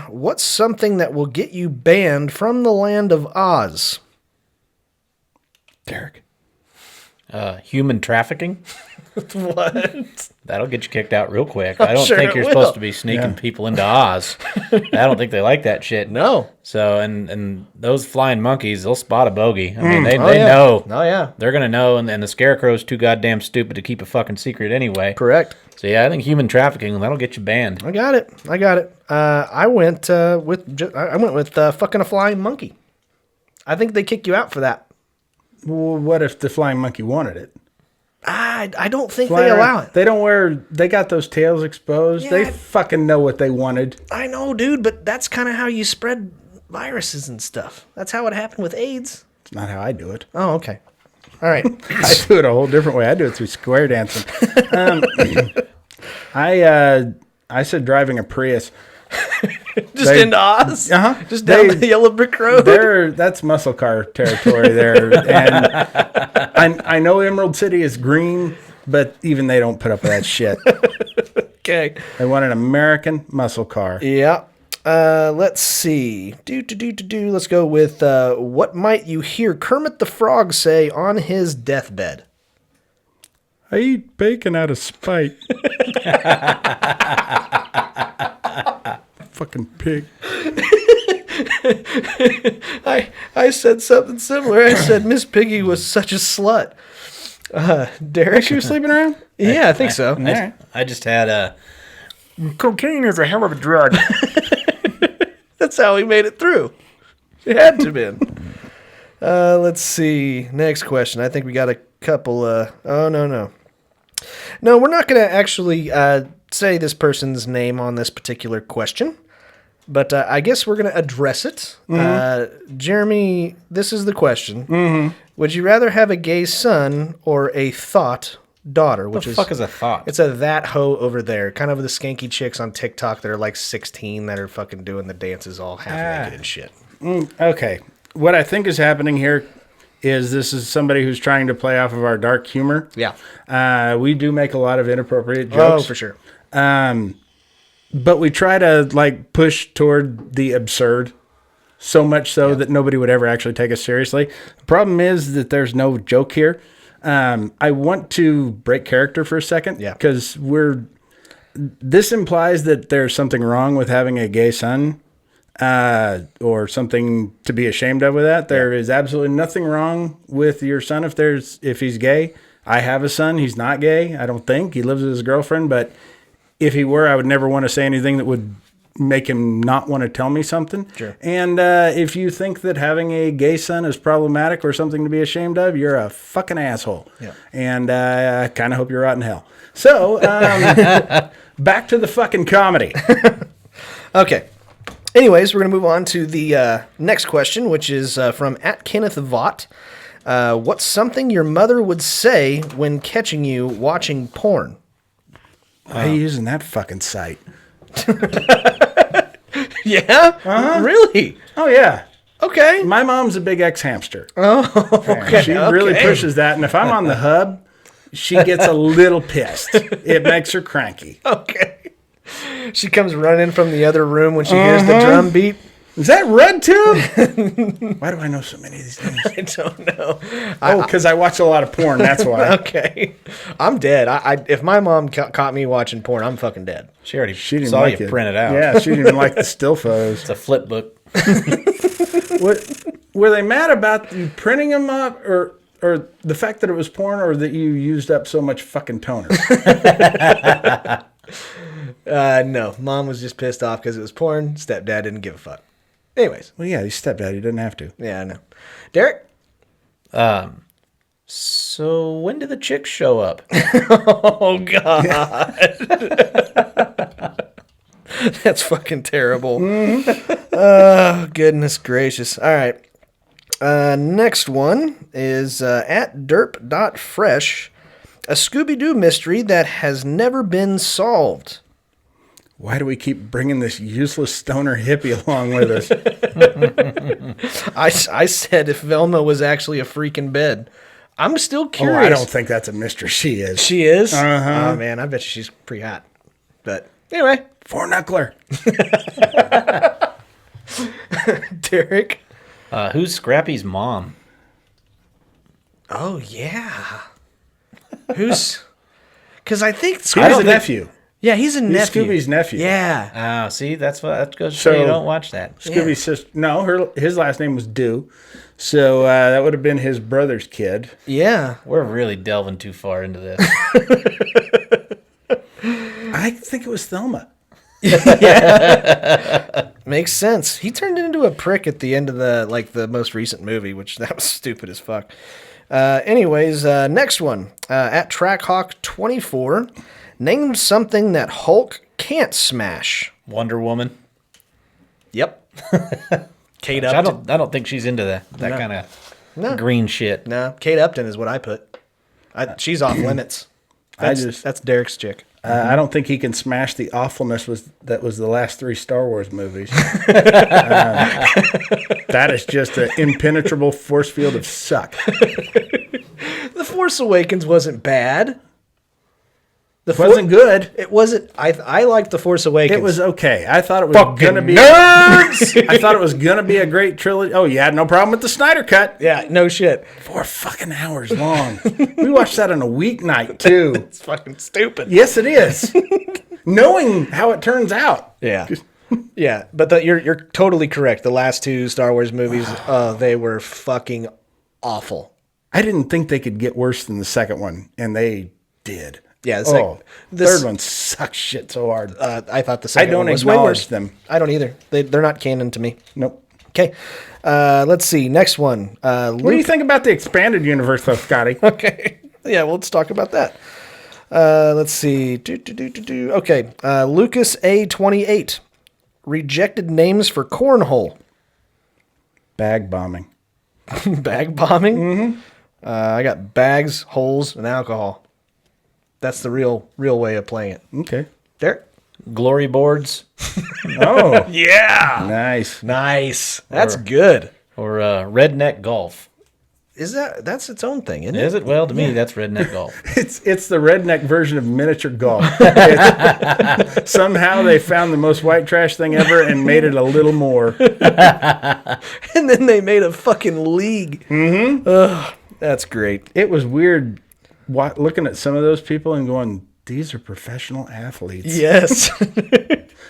what's something that will get you banned from the land of Oz? Derek. Human trafficking. What? That'll get you kicked out real quick. I don't sure think it you're will. supposed to be sneaking people into Oz. I don't think they like that shit. No. So, and those flying monkeys, they'll spot a bogey. I mean, they yeah. know. Oh, yeah. They're going to know, and the scarecrow's too goddamn stupid to keep a fucking secret anyway. Correct. So, yeah, I think human trafficking, that'll get you banned. I got it. I went with fucking a flying monkey. I think they kick you out for that. Well, what if the flying monkey wanted it? I don't think they allow it. They got those tails exposed. Yeah. They fucking know what they wanted. I know, dude, but that's kind of how you spread viruses and stuff. That's how it happened with AIDS. It's not how I do it. Oh, okay. All right. I do it a whole different way. I do it through square dancing. I said driving a Prius. Just into Oz? Uh-huh. Just down the yellow brick road? That's muscle car territory there. And I know Emerald City is green, but even they don't put up with that shit. Okay. They want an American muscle car. Yeah. Let's see. Let's go with what might you hear Kermit the Frog say on his deathbed? I eat bacon out of spite. Fucking pig. I said something similar. I said Miss Piggy was such a slut. Derek, She was sleeping around? yeah, I think so. I just had cocaine is a hell of a drug. That's how he made it through. It had to been. Let's see. Next question. I think we got a couple. Oh, no. No, we're not going to actually say this person's name on this particular question. But I guess we're going to address it. Jeremy, this is the question. Would you rather have a gay son or a thought daughter? What the fuck is a thought? It's a that hoe over there. Kind of the skanky chicks on TikTok that are like 16 that are fucking doing the dances all half naked and shit. Okay. What I think is happening here is this is somebody who's trying to play off of our dark humor. Yeah. We do make a lot of inappropriate jokes. Oh, for sure. But we try to like push toward the absurd so much so that nobody would ever actually take us seriously. The problem is that there's no joke here. I want to break character for a second. Yeah. Because this implies that there's something wrong with having a gay son, or something to be ashamed of with that. There is absolutely nothing wrong with your son if he's gay. I have a son. He's not gay. I don't think. He lives with his girlfriend, but if he were, I would never want to say anything that would make him not want to tell me something. Sure. And if you think that having a gay son is problematic or something to be ashamed of, you're a fucking asshole. Yeah. And I kind of hope you're rotting hell. So, back to the fucking comedy. Okay. Anyways, we're going to move on to the next question, which is from @KennethVaught. What's something your mother would say when catching you watching porn? Why are you using that fucking site? Yeah? Really? Oh, yeah. Okay. My mom's a big ex-hamster. Oh, okay. She really pushes that. And if I'm on the hub, she gets a little pissed. It makes her cranky. Okay. She comes running from the other room when she hears the drum beat. Is that Red Tube? Why do I know so many of these names? I don't know. Oh, because I watch a lot of porn. That's why. Okay. I'm dead. If my mom caught me watching porn, I'm fucking dead. She already She didn't saw like you it. print it out. Yeah, she didn't even like the still photos. It's a flip book. Were they mad about you printing them up, or the fact that it was porn, or that you used up so much fucking toner? No. Mom was just pissed off because it was porn. Stepdad didn't give a fuck. Anyways. Well, yeah, he's stepdad. He doesn't have to. Yeah, I know. Derek? So when did the chicks show up? Oh, God. That's fucking terrible. Oh, goodness gracious. All right. Next one is @derp.fresh. A Scooby-Doo mystery that has never been solved. Why do we keep bringing this useless stoner hippie along with us? I said if Velma was actually a freak in bed. I'm still curious. Oh, I don't think that's a mystery. She is. She is? Uh-huh. Oh, man, I bet you she's pretty hot. But anyway. Four-knuckler. Derek? Who's Scrappy's mom? Oh, yeah. Who's? Because I think He's a nephew. Yeah, he's a nephew. Scooby's nephew. Yeah. Oh, see, that's what that goes to So- show you don't watch that. Scooby's sister. No, his last name was Dew. So that would have been his brother's kid. Yeah. We're really delving too far into this. I think it was Thelma. Makes sense. He turned into a prick at the end of the most recent movie, which that was stupid as fuck. Anyways, next one. At Trackhawk24, name something that Hulk can't smash. Wonder Woman. Yep. Kate I Upton. don't think she's into that kind of green shit. No, Kate Upton is what I put. She's off limits. That's Derek's chick. I don't think he can smash the awfulness that was the last 3 Star Wars movies. That is just an impenetrable force field of suck. The Force Awakens wasn't bad. It wasn't good. It wasn't. I liked The Force Awakens. It was okay. I thought it was Fucking gonna be nerds! I thought it was gonna be a great trilogy. Oh, you had no problem with the Snyder cut. Yeah, no shit. 4 fucking hours long. We watched that on a weeknight too. It's fucking stupid. Yes, it is. Knowing how it turns out. Yeah. Yeah, but you're totally correct. The last 2 Star Wars movies, they were fucking awful. I didn't think they could get worse than the second one, and they did. Yeah, the third one sucks shit so hard. I thought the second I don't one was way acknowledge worse. them. I don't either. They're not canon to me. Nope. Okay, let's see. Next one. What do you think about the expanded universe, though, Scotty? Okay. Yeah, well, let's talk about that. Let's see. Okay. Lucas A28. Rejected names for cornhole. Bag bombing. Bag bombing? Mm-hmm. I got bags, holes, and alcohol. That's the real way of playing it. Okay. Derek? Glory boards Oh, Yeah. nice. Nice. That's good. or redneck golf. That's its own thing, isn't it? Is it? Well, to me, that's redneck golf. It's the redneck version of miniature golf. Somehow they found the most white trash thing ever and made it a little more. And then they made a fucking league. Mm-hmm. Ugh, that's great. It was weird looking at some of those people and going, these are professional athletes. Yes.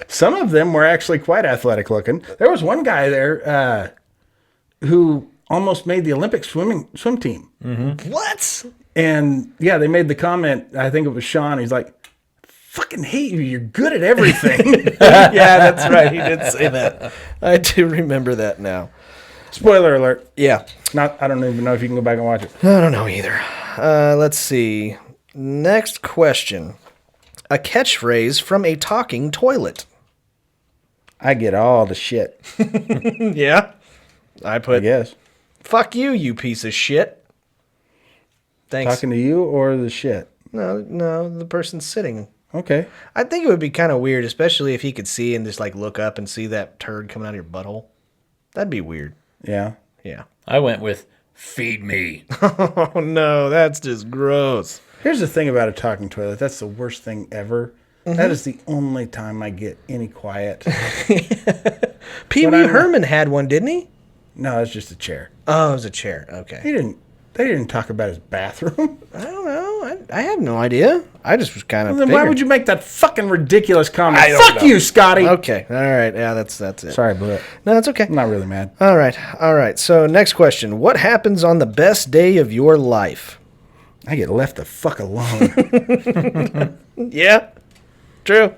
Some of them were actually quite athletic looking. There was one guy there who almost made the Olympic swim team. Mm-hmm. What? And yeah, they made the comment, I think it was Sean, he's like, fucking hate you, you're good at everything. Yeah, that's right. He did say that. I do remember that now. Spoiler alert. Yeah. I don't even know if you can go back and watch it. I don't know either. Let's see. Next question. A catchphrase from a talking toilet. I get all the shit, Yeah. I put, I guess. fuck you, you piece of shit. Thanks. Talking to you or the shit? No, the person sitting. Okay. I think it would be kind of weird, especially if he could see and just like look up and see that turd coming out of your butthole. That'd be weird. Yeah. Yeah. I went with feed me. Oh no, that's just gross. Here's the thing about a talking toilet. That's the worst thing ever. Mm-hmm. That is the only time I get any quiet. Pee Wee Herman had one, didn't he? No, it's just a chair. Oh, it was a chair. Okay. They didn't talk about his bathroom. I don't know. I have no idea. I just was kind of. Then why would you make that fucking ridiculous comment? I don't Fuck know. you, Scotty. Okay. All right. Yeah, that's it. Sorry, but No, that's okay. I'm not really mad. All right. So next question: what happens on the best day of your life? I get left the fuck alone. Yeah, true.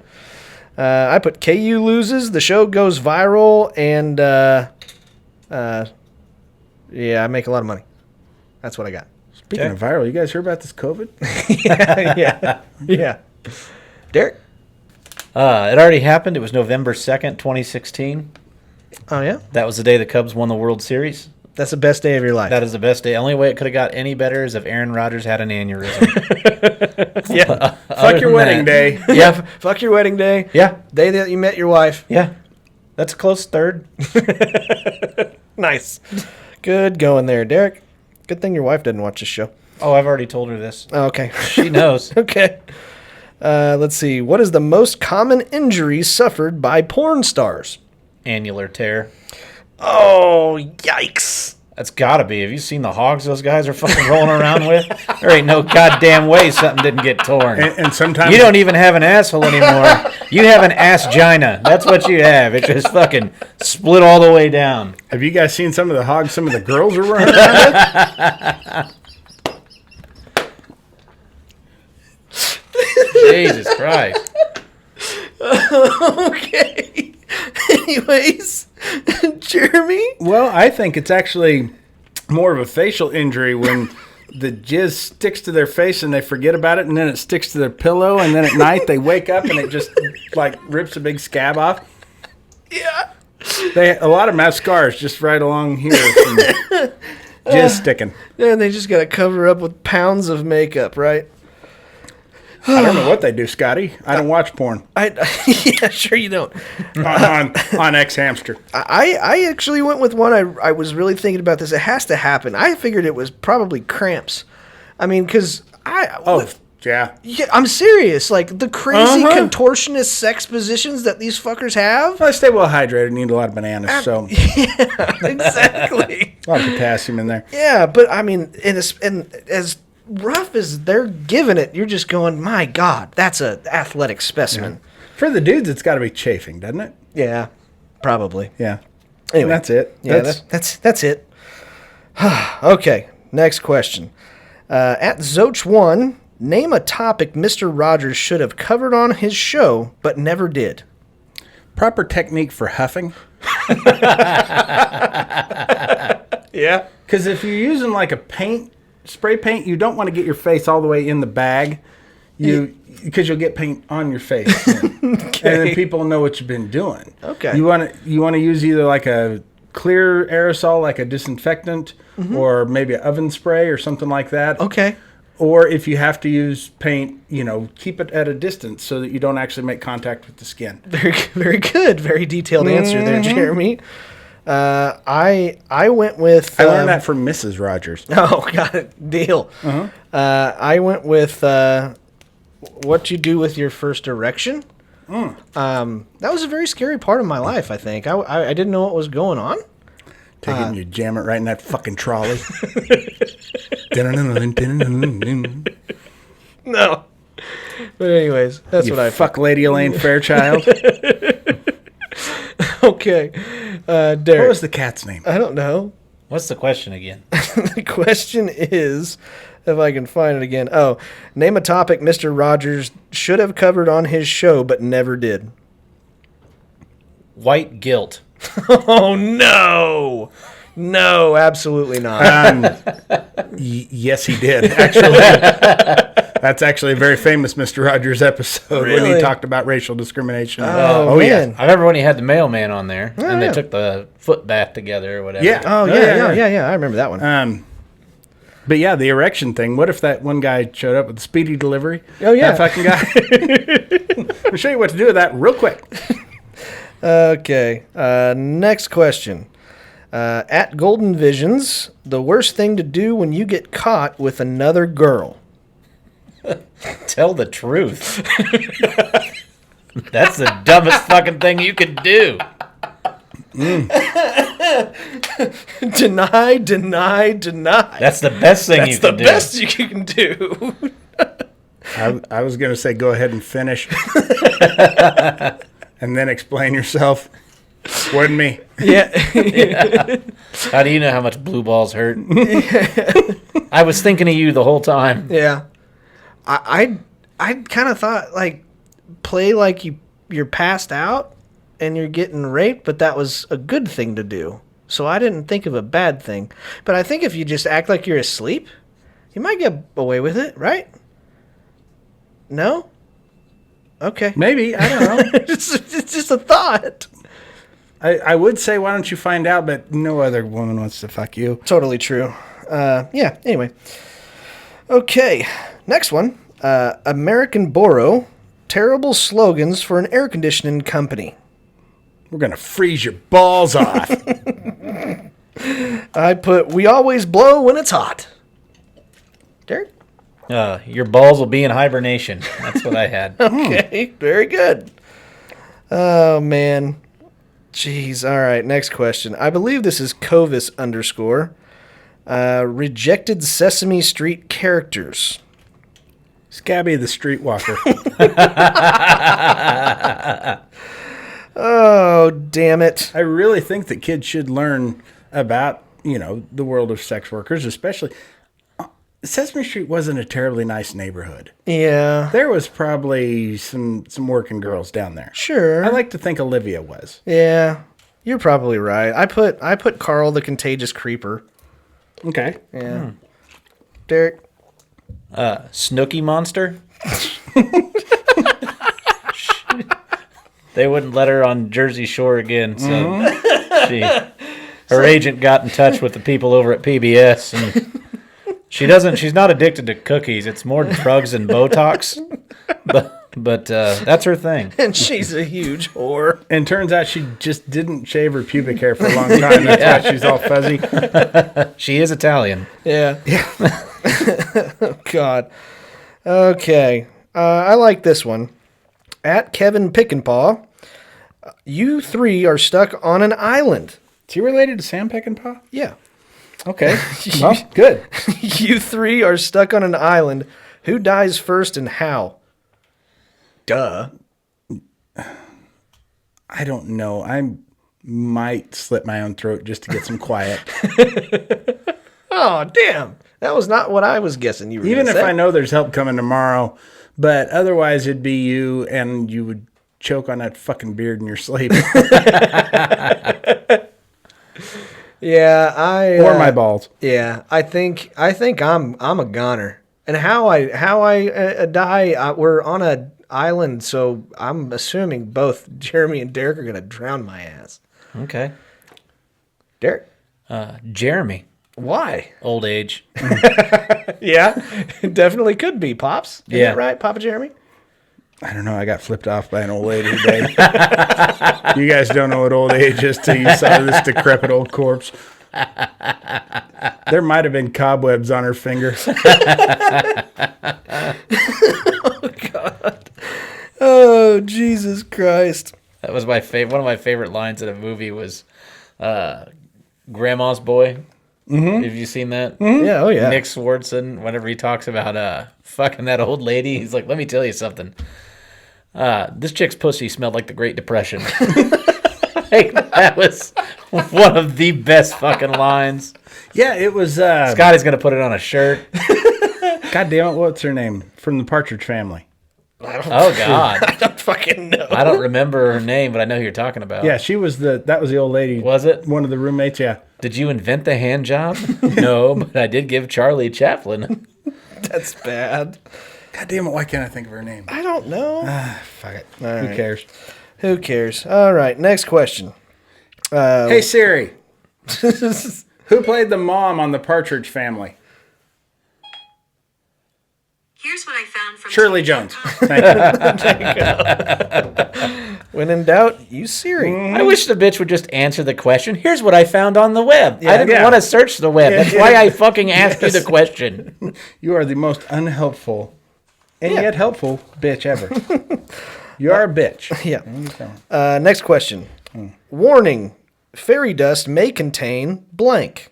I put KU loses, the show goes viral, and yeah, I make a lot of money. That's what I got. Speaking of viral, you guys heard about this COVID? Yeah. Derek? It already happened. It was November 2nd, 2016. Oh, yeah? That was the day the Cubs won the World Series. That's the best day of your life. That is the best day. Only way it could have got any better is if Aaron Rodgers had an aneurysm. Yeah. Fuck your wedding day. Yeah. Fuck your wedding day. Yeah. Day that you met your wife. Yeah. That's a close third. Nice. Good going there, Derek. Good thing your wife didn't watch this show. Oh, I've already told her this. Oh, okay. She knows. Okay. Let's see. What is the most common injury suffered by porn stars? Annular tear. Oh, yikes. That's gotta be. Have you seen the hogs those guys are fucking rolling around with? There ain't no goddamn way something didn't get torn. And sometimes you don't even have an asshole anymore. You have an ass-gina. That's what you have. It just fucking split all the way down. Have you guys seen some of the hogs some of the girls are running around with? Jesus Christ. Okay. Anyways, Jeremy? Well, I think it's actually more of a facial injury when the jizz sticks to their face and they forget about it, and then it sticks to their pillow, and then at night they wake up and it just like rips a big scab off. Yeah. A lot of them have scars just right along here from jizz sticking. And they just got to cover up with pounds of makeup, right? I don't know what they do, Scotty. I don't watch porn. Yeah, sure you don't. on X Hamster. I actually went with one. I was really thinking about this. It has to happen. I figured it was probably cramps. I mean, because Yeah, I'm serious. Like the crazy contortionist sex positions that these fuckers have. I stay well hydrated. Need a lot of bananas, so Yeah, exactly. a lot of potassium in there. Yeah, but I mean, and as rough as they're giving it, you're just going, my God, that's an athletic specimen. Yeah. For the dudes, it's got to be chafing, doesn't it? Yeah, probably. Yeah. Anyway, and that's it. Yeah, that's it. Okay, next question. At Zoch1, name a topic Mr. Rogers should have covered on his show, but never did. Proper technique for huffing. Yeah. Because if you're using like a spray paint, you don't want to get your face all the way in the bag. Because you'll get paint on your face. Okay. And then people know what you've been doing. Okay. You want to use either like a clear aerosol, like a disinfectant, or maybe an oven spray or something like that. Okay. Or if you have to use paint, keep it at a distance so that you don't actually make contact with the skin. Very, very good. Very detailed answer there, Jeremy. I went with... I learned that from Mrs. Rogers. Oh, got it. Deal. I went with what you do with your first erection. That was a very scary part of my life, I think. I didn't know what was going on. Take it and you jam it right in that fucking trolley. No. But anyways, that's you what I... fuck Lady Elaine Fairchild. Okay. Derek. What was the cat's name? I don't know. What's the question again? The question is, if I can find it again. Oh, name a topic Mr. Rogers should have covered on his show but never did. White guilt. Oh, no. No, absolutely not. Yes, he did. Actually, that's actually a very famous Mr. Rogers episode when he talked about racial discrimination. Oh man. I remember when he had the mailman on there, and they took the foot bath together or whatever. Yeah. Oh, yeah. I remember that one. But yeah, the erection thing. What if that one guy showed up with the speedy delivery? Oh, yeah. That fucking guy. I'll show you what to do with that real quick. Okay. Next question. At Golden Visions, the worst thing to do when you get caught with another girl. Tell the truth. That's the dumbest fucking thing you could do. Deny. That's the best thing you can do. That's the best you can do. I was going to say go ahead and finish. And then explain yourself. Wasn't me. Yeah. How do you know how much blue balls hurt? I was thinking of you the whole time. Yeah. I kind of thought, like, play like you're passed out and you're getting raped, but that was a good thing to do. So I didn't think of a bad thing. But I think if you just act like you're asleep, you might get away with it, right? No? Okay. Maybe. I don't know. It's just a thought. I would say, why don't you find out, but no other woman wants to fuck you. Totally true. Yeah, anyway. Okay, next one. American Boro, terrible slogans for an air conditioning company. We're going to freeze your balls off. I put, we always blow when it's hot. Derek? Your balls will be in hibernation. That's what I had. Okay, very good. Oh, man. Jeez, all right, next question. I believe this is Covis _. Rejected Sesame Street characters. Scabby the Streetwalker. Oh, damn it. I really think that kids should learn about, the world of sex workers, especially. Sesame Street wasn't a terribly nice neighborhood. Yeah. There was probably some working girls down there. Sure. I like to think Olivia was. Yeah. You're probably right. I put Carl the Contagious Creeper. Okay. Yeah. Derek? Snooky Monster. They wouldn't let her on Jersey Shore again, so her agent got in touch with the people over at PBS, and she's not addicted to cookies. It's more drugs and Botox, but that's her thing. And she's a huge whore. And turns out she just didn't shave her pubic hair for a long time. That's why she's all fuzzy. She is Italian. Yeah. Oh, God. Okay. I like this one. At Kevin Pickenpaw, you three are stuck on an island. Is he related to Sam Peckinpah? Yeah. Okay. Well, good. You three are stuck on an island. Who dies first and how? Duh. I don't know. I might slit my own throat just to get some quiet. Oh, damn. That was not what I was guessing you were Even gonna if say. I know there's help coming tomorrow, but otherwise it'd be you, and you would choke on that fucking beard in your sleep. Yeah, Or my balls. Yeah, I think I'm a goner. And how I die? We're on a island, so I'm assuming both Jeremy and Derek are gonna drown my ass. Okay. Derek, Jeremy. why? Old age. Yeah, it definitely could be Pops. Isn't Yeah. that right, Papa Jeremy? I don't know. I got flipped off by an old lady today. You guys don't know what old age is till you saw this decrepit old corpse. There might have been cobwebs on her finger. Oh God! Oh Jesus Christ! That was my favorite. One of my favorite lines in a movie was "Grandma's Boy." Mm-hmm. Have you seen that? Mm-hmm. Yeah. Oh yeah. Nick Swardson, whenever he talks about fucking that old lady, he's like, "Let me tell you something. This chick's pussy smelled like the Great Depression." Like, that was one of the best fucking lines. Yeah, it was. Scotty's gonna put it on a shirt. God damn it! What's her name from the Partridge Family? Oh God, I don't fucking know. I don't remember her name, but I know who you're talking about. Yeah, she was that was the old lady. Was it one of the roommates? Yeah. Did you invent the hand job? No, but I did give Charlie Chaplin. That's bad. God damn it! Why can't I think of her name? I don't know. Fuck it. All Who right. cares? Who cares? All right, next question. Hey Siri, who played the mom on the Partridge Family? Here's what I found from Shirley Jones. Thank you. When in doubt, use Siri. I wish the bitch would just answer the question. Here's what I found on the web. I didn't yeah. want to search the web. That's why I fucking asked you the question. You are the most unhelpful and yet helpful bitch ever. You are a bitch. Yeah. Next question. Warning: fairy dust may contain blank.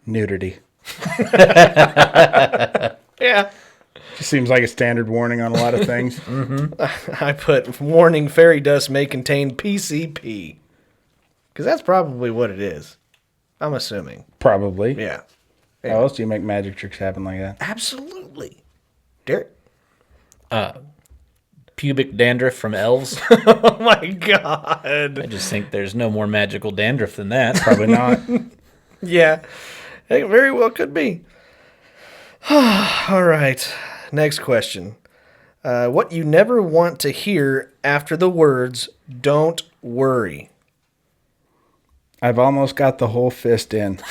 Nudity. Yeah. Just seems like a standard warning on a lot of things. I put warning: fairy dust may contain PCP. Because that's probably what it is. I'm assuming. Probably. Yeah. How else do you make magic tricks happen like that? Absolutely. Derek. Pubic dandruff from elves. Oh my God. I just think there's no more magical dandruff than that. Probably not. Yeah. It very well could be. All right. Next question. What you never want to hear after the words "don't worry." I've almost got the whole fist in.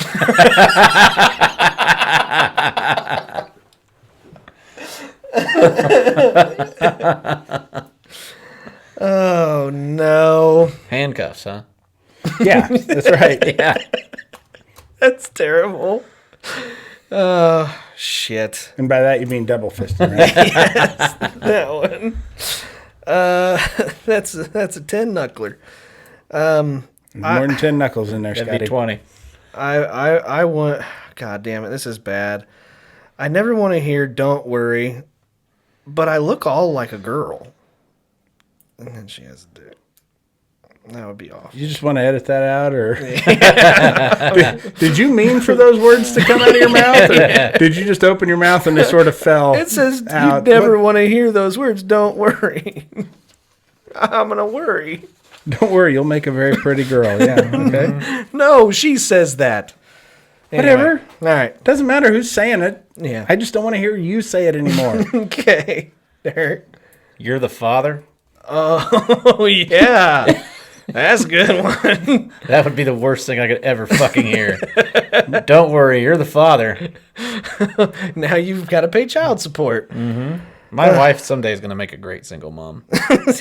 Oh no. Handcuffs, huh? Yeah, that's right. Yeah. That's terrible. Oh shit. And by that you mean double fisted, right? That one. That's a 10 knuckler. More than 10 knuckles in there, That'd Scotty. be 20. I want. God damn it, this is bad. I never want to hear "Don't worry," but I look all like a girl. And then she has to do it. That would be awful. You just want to edit that out, or did you mean for those words to come out of your mouth, or did you just open your mouth and they sort of fell? It says out? you never want to hear those words. Don't worry. I'm gonna worry. Don't worry, you'll make a very pretty girl. Yeah. Okay. No, she says that. Anyway. Whatever. All right. Doesn't matter who's saying it. Yeah. I just don't want to hear you say it anymore. Okay. Derek. You're the father? Oh yeah. That's a good one. That would be the worst thing I could ever fucking hear. Don't worry, you're the father. Now you've got to pay child support. My wife someday is going to make a great single mom.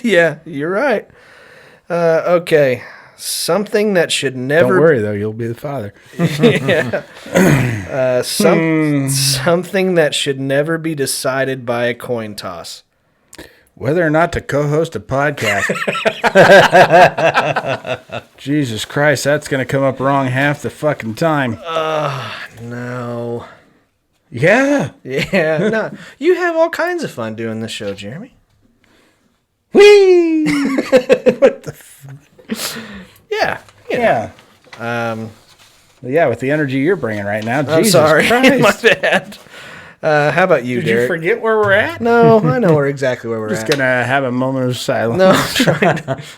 Yeah, you're right. Okay. Something that should never... Don't worry, though. You'll be the father. Yeah. Something that should never be decided by a coin toss. Whether or not to co-host a podcast. Jesus Christ, that's going to come up wrong half the fucking time. No. Yeah. Yeah. No. You have all kinds of fun doing this show, Jeremy. Whee! What the Yeah. You know. Yeah. Yeah, with the energy you're bringing right now. I'm Jesus sorry. Christ. My bad. How about you, Did Derek? you forget where we're at? No, I know exactly where we're Just at. going to have a moment of silence. No,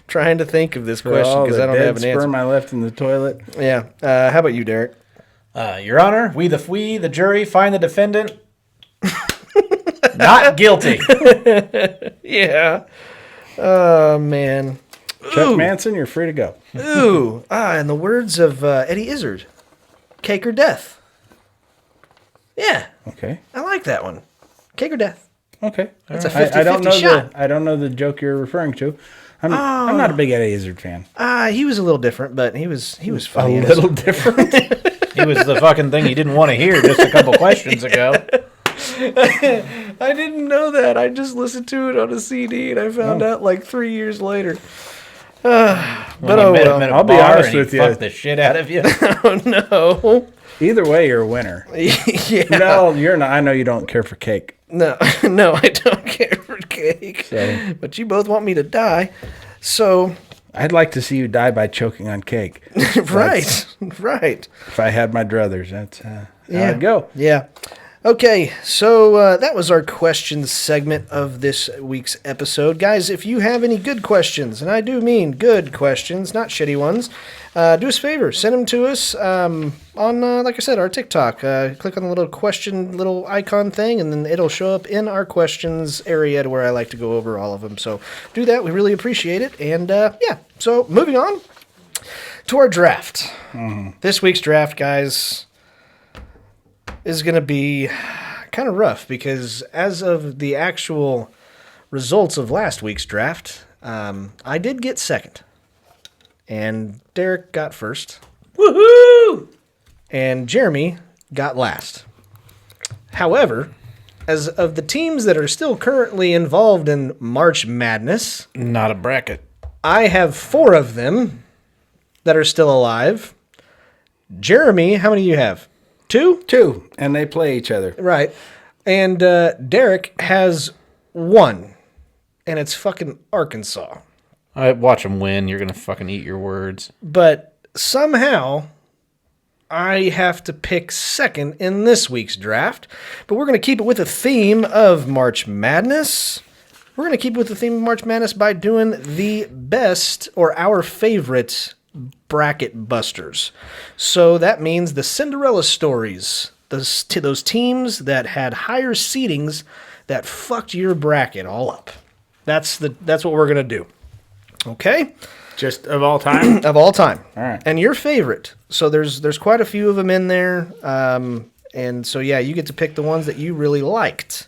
trying to think of this For question all because the I don't dead have an answer. sperm I left in the toilet. Yeah. How about you, Derek? Your Honor, we the jury, find the defendant not guilty. Yeah. Oh, man. Chuck Manson, you're free to go. Ooh. In the words of Eddie Izzard, cake or death. Yeah, Okay. I like that one. Cake or death. Okay. It's a I don't 50-50 know shot. I don't know the joke you're referring to. I'm not a big Eddie Izzard fan. He was a little different, but he was funny. A little different. He was the fucking thing you didn't want to hear just a couple questions ago. I didn't know that. I just listened to it on a CD, and I found out like 3 years later. But oh well. I'll be honest with you. Fuck the shit out of you. Oh no. Either way, you're a winner. Yeah. No, you're not. I know you don't care for cake. No, no, I don't care for cake. So- But you both want me to die. So, I'd like to see you die by choking on cake. right. If I had my druthers, that's how Yeah. I'd go. Yeah. Okay, so that was our questions segment of this week's episode. Guys, if you have any good questions, and I do mean good questions, not shitty ones, do us a favor. Send them to us on, like I said, our TikTok. Click on the little icon thing, and then it'll show up in our questions area to where I like to go over all of them. So do that. We really appreciate it. And, yeah, so moving on to our draft. This week's draft, guys, is going to be kind of rough because as of the actual results of last week's draft, I did get second. And Derek got first. Woohoo! And Jeremy got last. However, as of the teams that are still currently involved in March Madness, Not a bracket. I have 4 of them that are still alive. Jeremy, how many do you have? 2? 2, and they play each other. Right. And Derek has 1, and it's fucking Arkansas. I watch them win. You're going to fucking eat your words. But somehow I have to pick second in this week's draft. But we're going to keep it with the theme of March Madness. We're going to keep it with the theme of March Madness by doing the best or our favorite bracket busters. So that means the Cinderella stories, those teams that had higher seedings that fucked your bracket all up. That's what we're going to do. Okay? Just of all time? Of all time. All right. And your favorite. So there's quite a few of them in there. And so, yeah, you get to pick the ones that you really liked.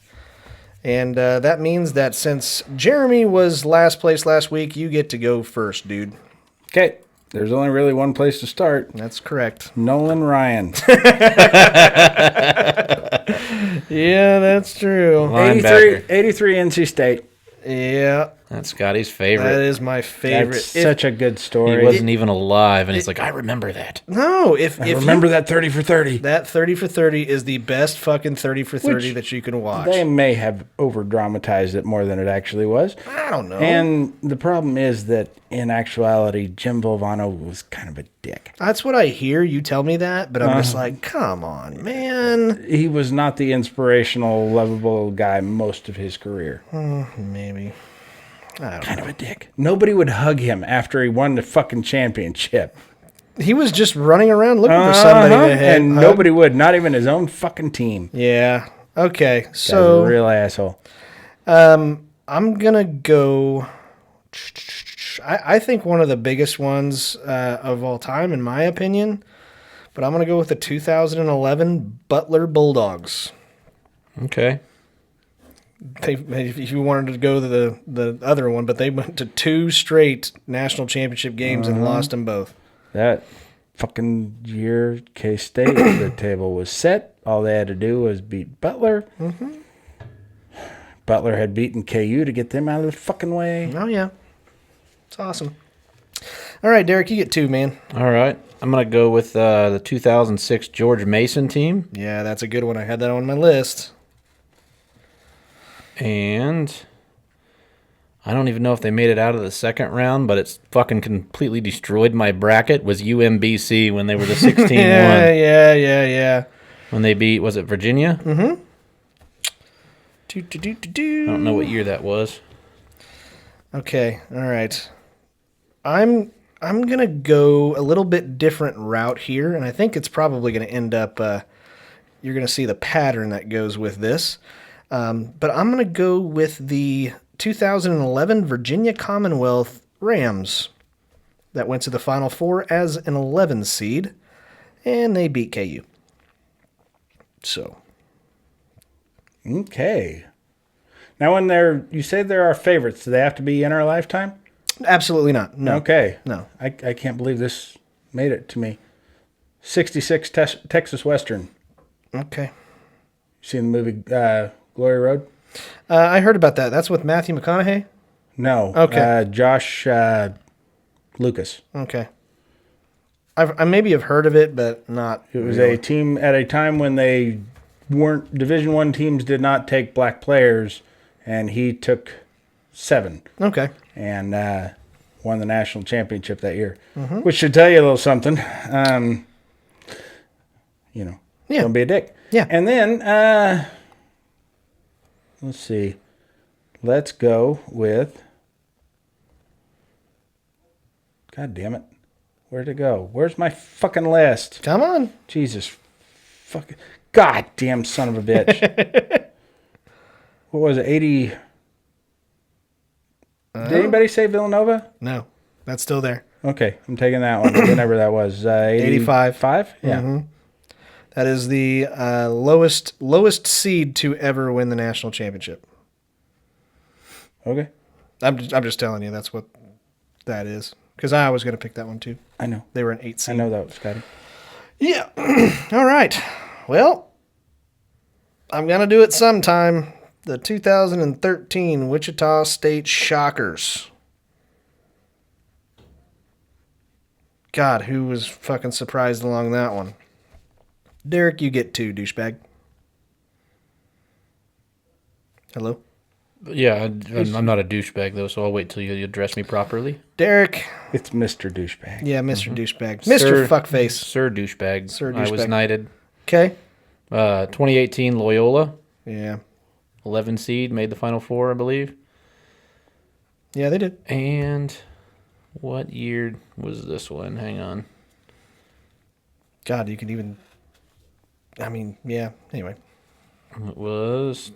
And that means that since Jeremy was last place last week, you get to go first, dude. Okay. There's only really one place to start. That's correct. Nolan Ryan. Yeah, that's true. 83 NC State. Yeah. That's Scotty's favorite. That is my favorite. That's such a good story. He wasn't even alive, and he's like, I remember that. No, if Remember that 30 for 30. that 30 for 30 is the best fucking 30 for 30 that you can watch. They may have over-dramatized it more than it actually was. I don't know. And the problem is that, in actuality, Jim Valvano was kind of a dick. That's what I hear. You tell me that, but I'm just like, come on, man. He was not the inspirational, lovable guy most of his career. Maybe. I don't Kind of a dick. Nobody would hug him after he won the fucking championship. know. He was just running around looking for somebody to hit. And nobody would, not even his own fucking team. Yeah. Okay. Guy's So a real asshole. I'm going to go. I think one of the biggest ones of all time, in my opinion, but I'm going to go with the 2011 Butler Bulldogs. Okay. If you wanted to go to the other one, but they went to 2 straight national championship games and lost them both. That fucking year, K-State, the table was set. All they had to do was beat Butler. Mm-hmm. Butler had beaten KU to get them out of the fucking way. Oh, yeah. It's awesome. All right, Derek, you get 2, man. All right. I'm going to go with the 2006 George Mason team. Yeah, that's a good one. I had that on my list. And I don't even know if they made it out of the second round, but it's fucking completely destroyed my bracket. Was UMBC when they were the 16-1. Yeah. When they beat, was it Virginia? Mm-hmm. I don't know what year that was. Okay, all right. I'm gonna go a little bit different route here, and I think it's probably gonna end up. You're gonna see the pattern that goes with this, but I'm gonna go with the 2011 Virginia Commonwealth Rams that went to the Final Four as an 11 seed, and they beat KU. So. Okay. Now, when you say they're our favorites, do they have to be in our lifetime? Absolutely not. No. Okay. No. I can't believe this made it to me. 66 Texas Western. Okay. You seen the movie Glory Road? I heard about that. That's with Matthew McConaughey? No. Okay. Josh Lucas. Okay. I maybe have heard of it, but not. It was a team at a time when they weren't Division I teams did not take black players, and he took 7. Okay. And won the national championship that year, which should tell you a little something. Yeah. Don't be a dick. Yeah. And then, let's see. Let's go with. God damn it. Where'd it go? Where's my fucking list? Come on. Jesus. Fucking. God damn son of a bitch. What was it? 80. Did anybody say Villanova? No. That's still there. Okay, I'm taking that one. Whenever that was, 85. 5? Yeah. Mm-hmm. That is the lowest seed to ever win the national championship. Okay. I'm just telling you that's what that is. Because I was going to pick that one too. I know. They were an 8 seed. I know that, Scotty. Yeah. All right. Well, I'm going to do it sometime. The 2013 Wichita State Shockers. God, who was fucking surprised along that one? Derek, you get 2, douchebag. Hello? Yeah, I'm not a douchebag, though, so I'll wait till you address me properly. Derek. It's Mr. Douchebag. Yeah, Mr. Douchebag. Mr. Fuckface. Sir Douchebag. Sir I was Douchebag. knighted. Okay. 2018 Loyola, Yeah. 11 seed, made the Final Four, I believe. Yeah, they did. And what year was this one? Hang on. God, you could even... I mean, yeah. Anyway. It was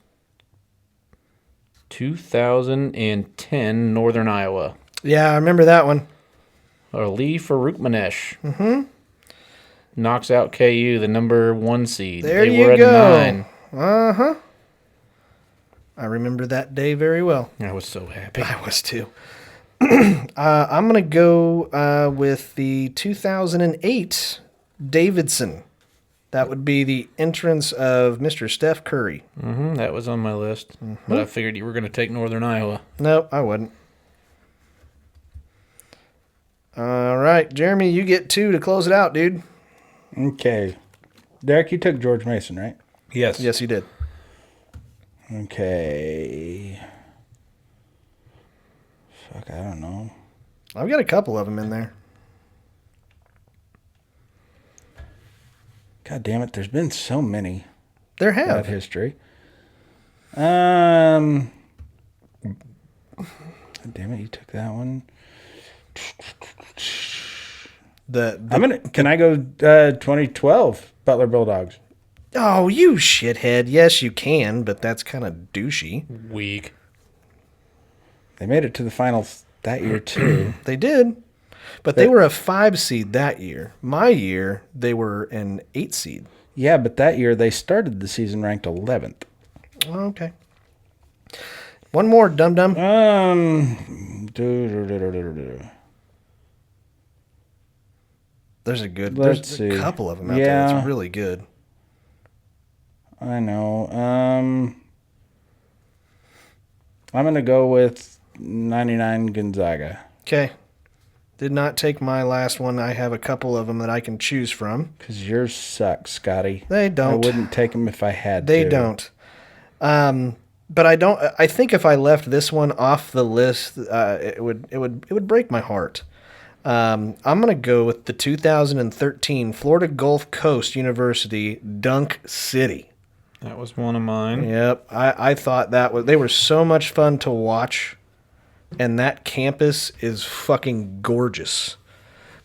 2010 Northern Iowa. Yeah, I remember that one. Ali Faroukmanesh. Mm-hmm. Knocks out KU, the number 1 seed. There they you were at go. 9. Uh-huh. I remember that day very well. I was so happy. I was too. I'm going to go with the 2008 Davidson. That would be the entrance of Mr. Steph Curry. That was on my list. But I figured you were going to take Northern Iowa. No, I wouldn't. All right, Jeremy, you get 2 to close it out, dude. Okay. Derek, you took George Mason, right? Yes. Yes, you did. Okay. Fuck, I don't know. I've got a couple of them in there. God damn it, there's been so many. There That have. history. God damn it, you took that one. Can I go 2012 Butler Bulldogs? Oh, you shithead. Yes, you can, but that's kind of douchey. Weak. They made it to the finals that year too. They did, but they were a 5 seed that year. My year, they were an 8 seed. Yeah, but that year they started the season ranked 11th. Okay. One more, dum-dum. There's Let's a see. couple of them out there Yeah. that's really good. I know. I'm going to go with 99 Gonzaga. Okay. Did not take my last one. I have a couple of them that I can choose from. Because yours suck, Scotty. They don't. I wouldn't take them if I had They to. don't. But I don't. I think if I left this one off the list, it would break my heart. I'm gonna go with the 2013 Florida Gulf Coast University Dunk City. That was one of mine. Yep, I thought they were so much fun to watch, and that campus is fucking gorgeous.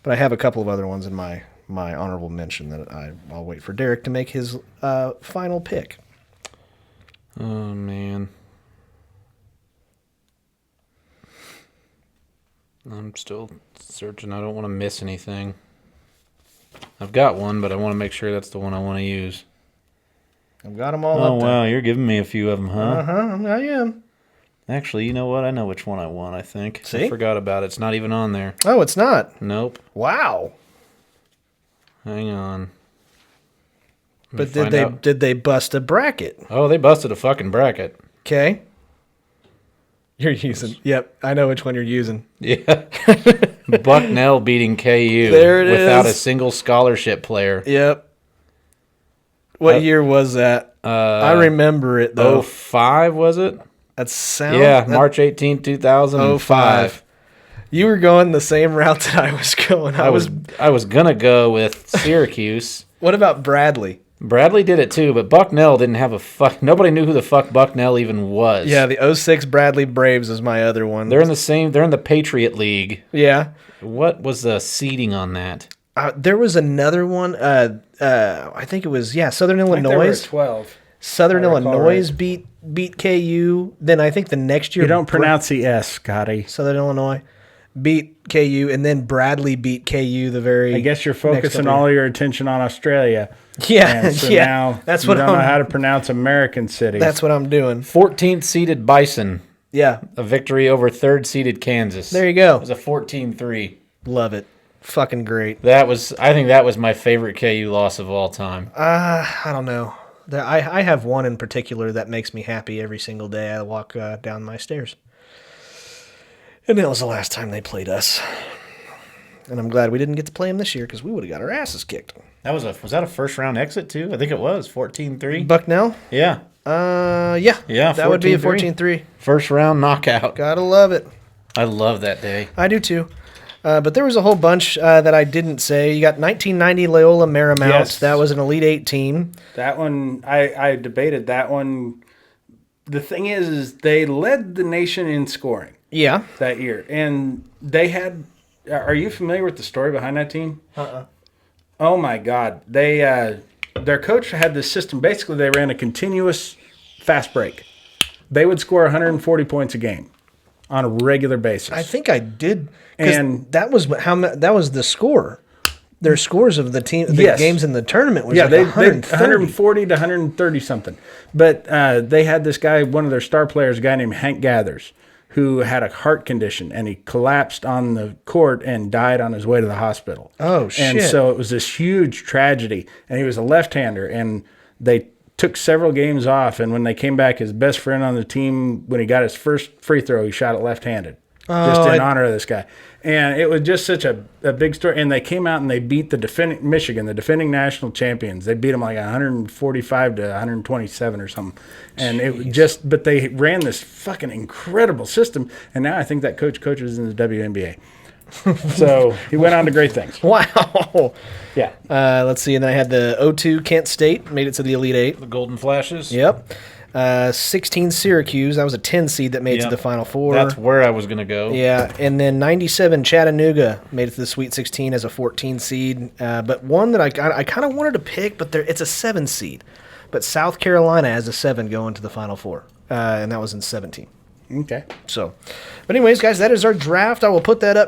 But I have a couple of other ones in my honorable mention that I'll wait for Derek to make his final pick. Oh, man. I'm still searching. I don't want to miss anything. I've got one, but I want to make sure that's the one I want to use. I've got them all Oh, up there. wow. You're giving me a few of them, huh? Uh-huh, I am. Actually, you know what? I know which one I want, I think. See? I forgot about it. It's not even on there. Oh, it's not. Nope. Wow. Hang on. But Let me find out. did they bust a bracket? Oh, they busted a fucking bracket. Okay. You're using. Yep, I know which one you're using. Yeah. Bucknell beating KU There it without is. a single scholarship player. Yep. What year was that? I remember it though. 05, was it? That March 18, 2005. You were going the same route that I was going. I was gonna go with Syracuse. What about Bradley? Bradley did it too, but Bucknell didn't have a fuck. Nobody knew who the fuck Bucknell even was. Yeah, the 06 Bradley Braves is my other one. They're in the Patriot League. Yeah. What was the seeding on that? There was another one. I think it was Southern They were Illinois. at 12. Southern I recall Illinois right. beat KU. Then I think the next year You don't pronounce the S, Scotty. Southern Illinois beat KU, and then Bradley beat KU the very. I guess you're next focusing couple all your attention on Australia. Yeah, And so yeah. now That's you what don't know I'm. how to pronounce American cities. That's what I'm doing. 14th seeded Bison, Yeah, a victory over 3rd seeded Kansas. there you go. It was a 14-3. Love it. Fucking great. I think that was my favorite KU loss of all time. I don't know. I have one in particular that makes me happy every single day I walk down my stairs. And that was the last time they played us. And I'm glad we didn't get to play them this year because we would have got our asses kicked. Was that a first round exit too? I think it was 14-3. Bucknell? Yeah. Yeah. Yeah, That would be a 14-3. 14-3. First round knockout. Gotta love it. I love that day. I do too. But there was a whole bunch that I didn't say. You got 1990 Loyola Marymount. Yes. That was an Elite Eight team. That one, I debated that one. The thing is they led the nation in scoring Yeah. that year. And they had, are you familiar with the story behind that team? Oh my God. Their coach had this system. Basically, they ran a continuous fast break. They would score 140 points a game on a regular basis. I think I did. 'Cause And- that was that was the score. Their scores of the team, the Yes. games in the tournament was Yeah, like they 130. 140 to 130 something. But they had this guy, one of their star players, a guy named Hank Gathers, who had a heart condition, and he collapsed on the court and died on his way to the hospital. Oh, And shit. so it was this huge tragedy. And he was a left-hander, and they took several games off. And when they came back, his best friend on the team, when he got his first free throw, he shot it left-handed. just in honor of this guy. And it was just such a big story. And they came out and they beat the defending national champions. They beat them like 145 to 127 or something. And it was just, but they ran this fucking incredible system. And now I think that coaches in the WNBA. So he went on to great things. Wow. Yeah. Let's see. And then I had the 0-2 Kent State, made it to the Elite Eight. The Golden Flashes. Yep. 16 Syracuse. That was a 10 seed that made it to the Final Four. That's where I was going to go. Yeah. And then 97 Chattanooga made it to the Sweet 16 as a 14 seed. But one that I kind of wanted to pick, but it's a 7 seed. But South Carolina has a 7 going to the Final Four. And that was in 17. Okay. So, but anyways, guys, that is our draft. I will put that up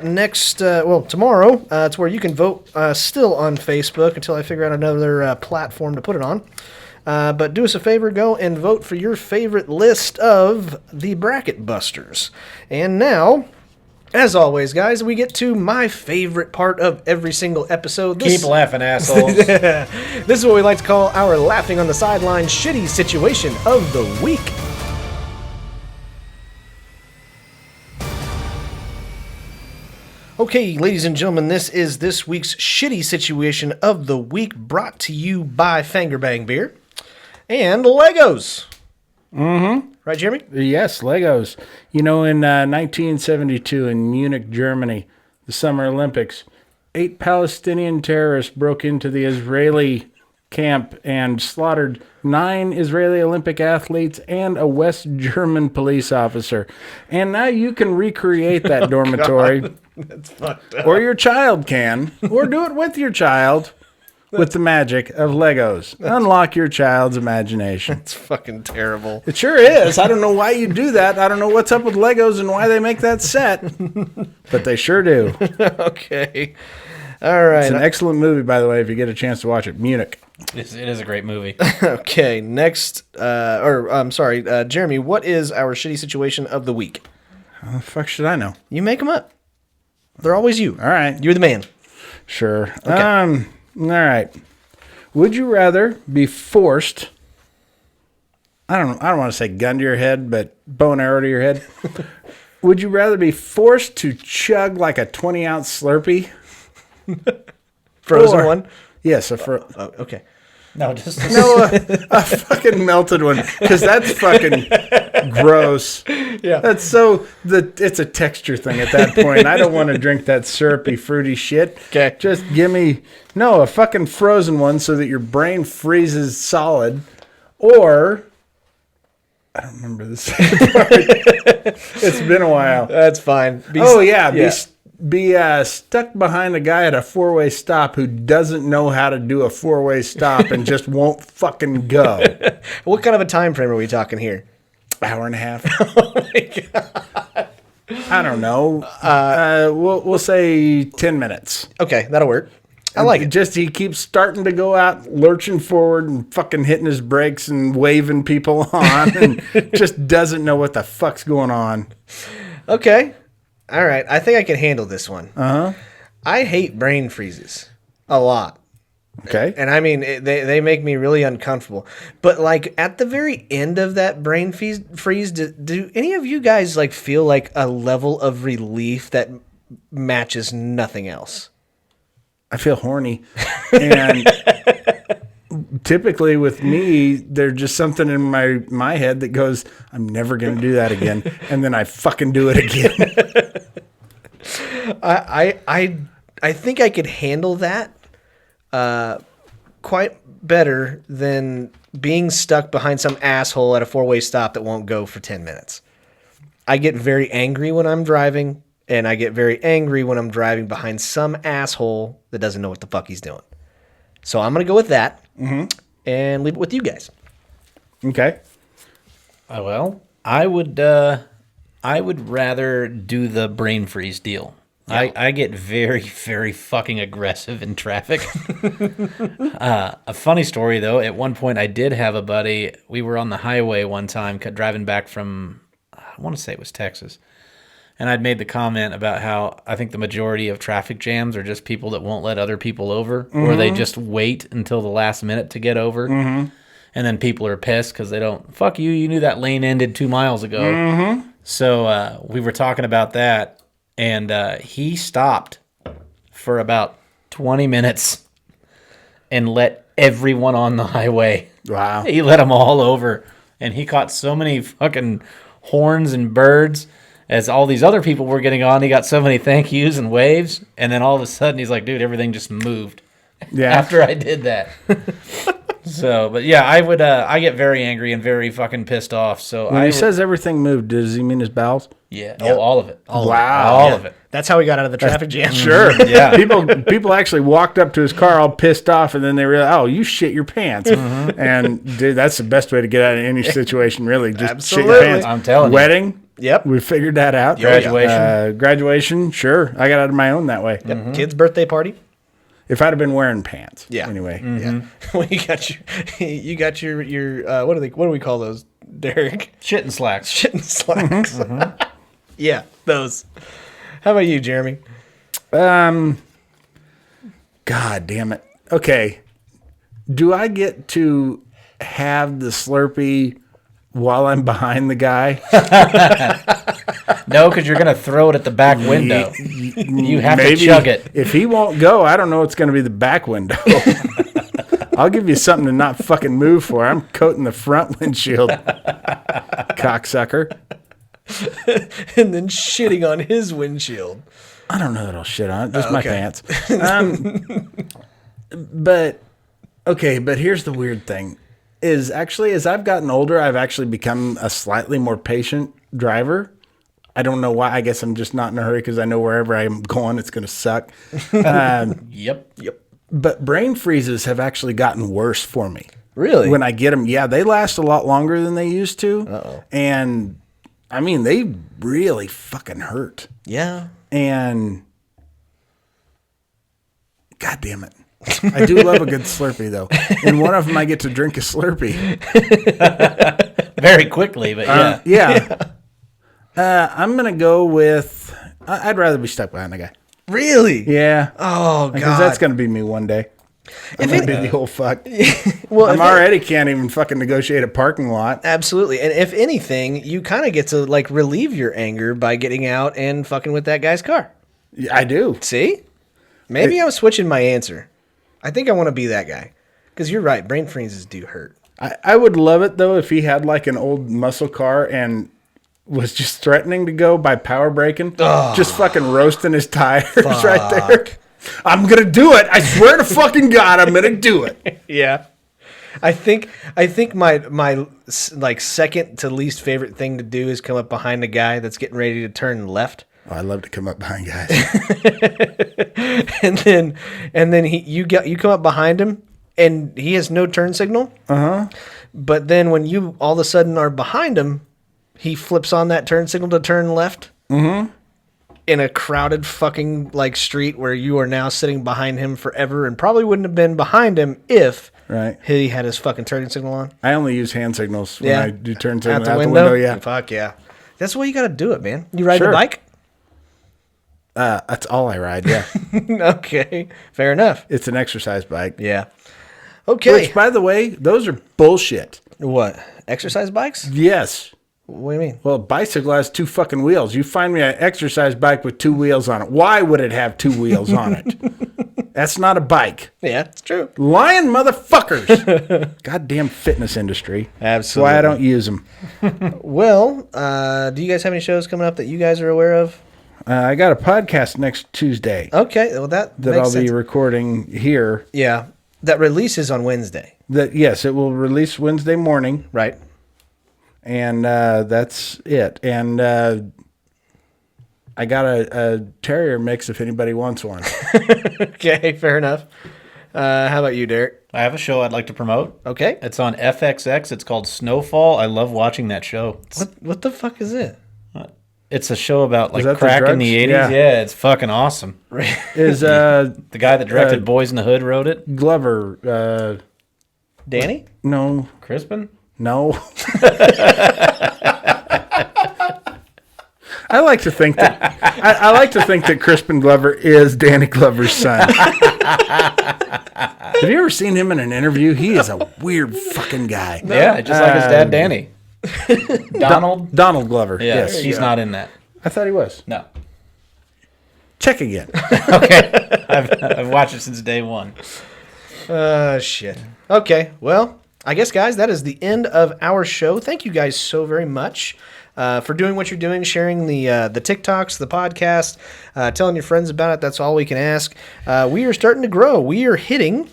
tomorrow. It's where you can vote still on Facebook until I figure out another platform to put it on. But do us a favor, go and vote for your favorite list of the Bracket Busters. And now, as always, guys, we get to my favorite part of every single episode. Keep laughing, assholes. This is what we like to call our laughing on the sideline shitty situation of the week. Okay, ladies and gentlemen, this is this week's shitty situation of the week, brought to you by Fangerbang Beer and Legos. Mm-hmm. Right, Jeremy? Yes, Legos. In 1972 in Munich, Germany, the Summer Olympics, 8 Palestinian terrorists broke into the Israeli camp and slaughtered 9 Israeli Olympic athletes and a West German police officer. And now you can recreate that dormitory. God. That's fucked up. Or your child can. Or do it with your child with the magic of Legos. Unlock your child's imagination. It's fucking terrible. It sure is. I don't know why you do that. I don't know what's up with Legos and why they make that set. But they sure do. Okay. All right. It's an excellent movie, by the way, if you get a chance to watch it. Munich. It is a great movie. Okay. Next. Jeremy, what is our shitty situation of the week? How the fuck should I know? You make them up. They're always you. All right. You're the man. Sure. Okay. All right. Would you rather be forced, I don't want to say gun to your head, but bow and arrow to your head. Would you rather be forced to chug like a 20-ounce Slurpee? Frozen one? Yes, okay. No, just a fucking melted one, because that's fucking gross. Yeah. That's it's a texture thing at that point. I don't want to drink that syrupy, fruity shit. Okay. Just give me, a fucking frozen one so that your brain freezes solid. Or, I don't remember the second part. It's been a while. That's fine. Be stuck behind a guy at a 4-way stop who doesn't know how to do a 4-way stop and just won't fucking go. What kind of a time frame are we talking here? Hour and a half. Oh my God. I don't know. We'll say 10 minutes. Okay, that'll work. I like it. Just he keeps starting to go out, lurching forward and fucking hitting his brakes and waving people on and just doesn't know what the fuck's going on. Okay. All right. I think I can handle this one. Uh-huh. I hate brain freezes a lot. Okay. And I mean, they make me really uncomfortable. But like at the very end of that brain freeze, do any of you guys like feel like a level of relief that matches nothing else? I feel horny. And typically with me, there's just something in my head that goes, I'm never going to do that again. And then I fucking do it again. I think I could handle that quite better than being stuck behind some asshole at a 4-way stop that won't go for 10 minutes. I get very angry when I'm driving, and I get very angry when I'm driving behind some asshole that doesn't know what the fuck he's doing. So I'm going to go with that and leave it with you guys. Okay. Well, I would rather do the brain freeze deal. Yeah. I get very, very fucking aggressive in traffic. A funny story, though. At one point, I did have a buddy. We were on the highway one time driving back from, I want to say it was Texas. And I'd made the comment about how I think the majority of traffic jams are just people that won't let other people over, or they just wait until the last minute to get over. Mm-hmm. And then people are pissed because they don't, fuck you, you knew that lane ended 2 miles ago. Mm-hmm. So we were talking about that, and he stopped for about 20 minutes and let everyone on the highway. Wow. He let them all over, and he caught so many fucking horns and birds as all these other people were getting on. He got so many thank yous and waves, and then all of a sudden he's like, dude, everything just moved. Yeah. After I did that. So, but yeah, I get very angry and very fucking pissed off. So When he says everything moved, does he mean his bowels? yeah, oh, all of it. Wow. All of it. That's how we got out of the traffic jam. Sure. Yeah. People actually walked up to his car all pissed off, and then they realized, oh, you shit your pants. And dude, that's the best way to get out of any situation, really. Just shit your Absolutely. pants. I'm telling you. Wedding. Yep. We figured that out. Graduation. Graduation. Sure. I got out of my own that way. Yep. Kid's birthday party. If I'd have been wearing pants. Yeah. Anyway. Yeah. Well, you got your what do we call those, Derek? Shit and slacks. Shit and slacks. Yeah, those. How about you, Jeremy? God damn it. Okay. Do I get to have the Slurpee while I'm behind the guy? No, because you're going to throw it at the back window. You have to Maybe. chug it. If he won't go, I don't know what's going to be the back window. I'll give you something to not fucking move for. I'm coating the front windshield, cocksucker. And then shitting on his windshield. I don't know that I'll shit on it. Just my okay. pants. But here's the weird thing. Is actually, as I've gotten older, I've actually become a slightly more patient driver. I don't know why. I guess I'm just not in a hurry because I know wherever I'm going, it's going to suck. Yep. But brain freezes have actually gotten worse for me. Really? When I get them, yeah, they last a lot longer than they used to. Uh-oh. And, I mean, they really fucking hurt. Yeah. And, God damn it. I do love a good Slurpee, though. In one of them, I get to drink a Slurpee. Very quickly, but yeah. Yeah. I'm going to go with, I'd rather be stuck behind the guy. Really? Yeah. Oh, God. Because that's going to be me one day. I'm going to be the old fuck. Well, I'm already can't even fucking negotiate a parking lot. Absolutely. And if anything, you kind of get to, like, relieve your anger by getting out and fucking with that guy's car. Yeah, I do. See? Maybe I'm switching my answer. I think I want to be that guy. Because you're right. Brain freezes do hurt. I would love it, though, if he had, like, an old muscle car and was just threatening to go by power braking. Just fucking roasting his tires right there. I'm going to do it. I swear to fucking God, I'm going to do it. Yeah. I think my like second to least favorite thing to do is come up behind a guy that's getting ready to turn left. Oh, I love to come up behind guys. and then you come up behind him and he has no turn signal. Uh-huh. But then when you all of a sudden are behind him, he flips on that turn signal to turn left. Mm-hmm. In a crowded fucking like street where you are now sitting behind him forever and probably wouldn't have been behind him if he had his fucking turn signal on. I only use hand signals when I do turn signals out the window. Yeah. Fuck yeah. That's the way you got to do it, man. You ride Sure. the bike? That's all I ride, yeah. Okay. Fair enough. It's an exercise bike. Yeah. Okay. Which, by the way, those are bullshit. What? Exercise bikes? Yes. What do you mean? Well, a bicycle has 2 fucking wheels. You find me an exercise bike with 2 wheels on it. Why would it have 2 wheels on it? That's not a bike. Yeah, it's true. Lying motherfuckers. Goddamn fitness industry. Absolutely. That's why I don't use them. Well, do you guys have any shows coming up that you guys are aware of? I got a podcast next Tuesday Okay, well that makes I'll sense. be recording here. Yeah, that releases on Wednesday. Yes, it will release Wednesday morning. Right. And that's it. And I got a terrier mix if anybody wants one. Okay, fair enough. How about you, Derek? I have a show I'd like to promote. Okay. It's on FXX. It's called Snowfall. I love watching that show. What the fuck is it? It's a show about like that the crack in drugs? the 80s. Yeah. Yeah, it's fucking awesome. Is The guy that directed Boys in the Hood wrote it. Glover Danny? no. Crispin? No. I like to think that I like to think that Crispin Glover is Danny Glover's son. Have you ever seen him in an interview? He is a weird fucking guy. Yeah, just like his dad, Danny. Donald? Donald Glover. Yeah, Yes. he's not in that. I thought he was. No. Check again. Okay. I've watched it since day one. Shit. Okay, well, I guess, guys, that is the end of our show. Thank you guys so very much for doing what you're doing, sharing the TikToks, the podcast, telling your friends about it. That's all we can ask. We are starting to grow. We are hitting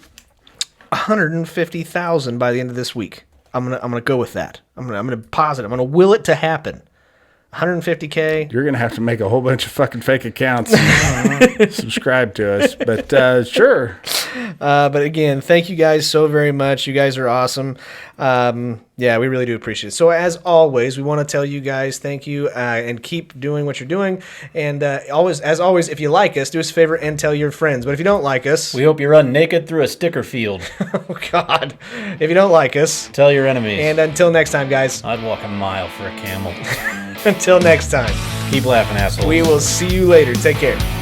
150,000 by the end of this week. I'm gonna go with that. I'm gonna pause it. I'm gonna will it to happen. 150K. You're going to have to make a whole bunch of fucking fake accounts and subscribe to us. But sure. But again, thank you guys so very much. You guys are awesome. Yeah, we really do appreciate it. So as always, we want to tell you guys thank you and keep doing what you're doing. And as always, if you like us, do us a favor and tell your friends. But if you don't like us... We hope you run naked through a sticker field. Oh, God. If you don't like us... Tell your enemies. And until next time, guys. I'd walk a mile for a camel. Until next time. Keep laughing, assholes. We will see you later. Take care.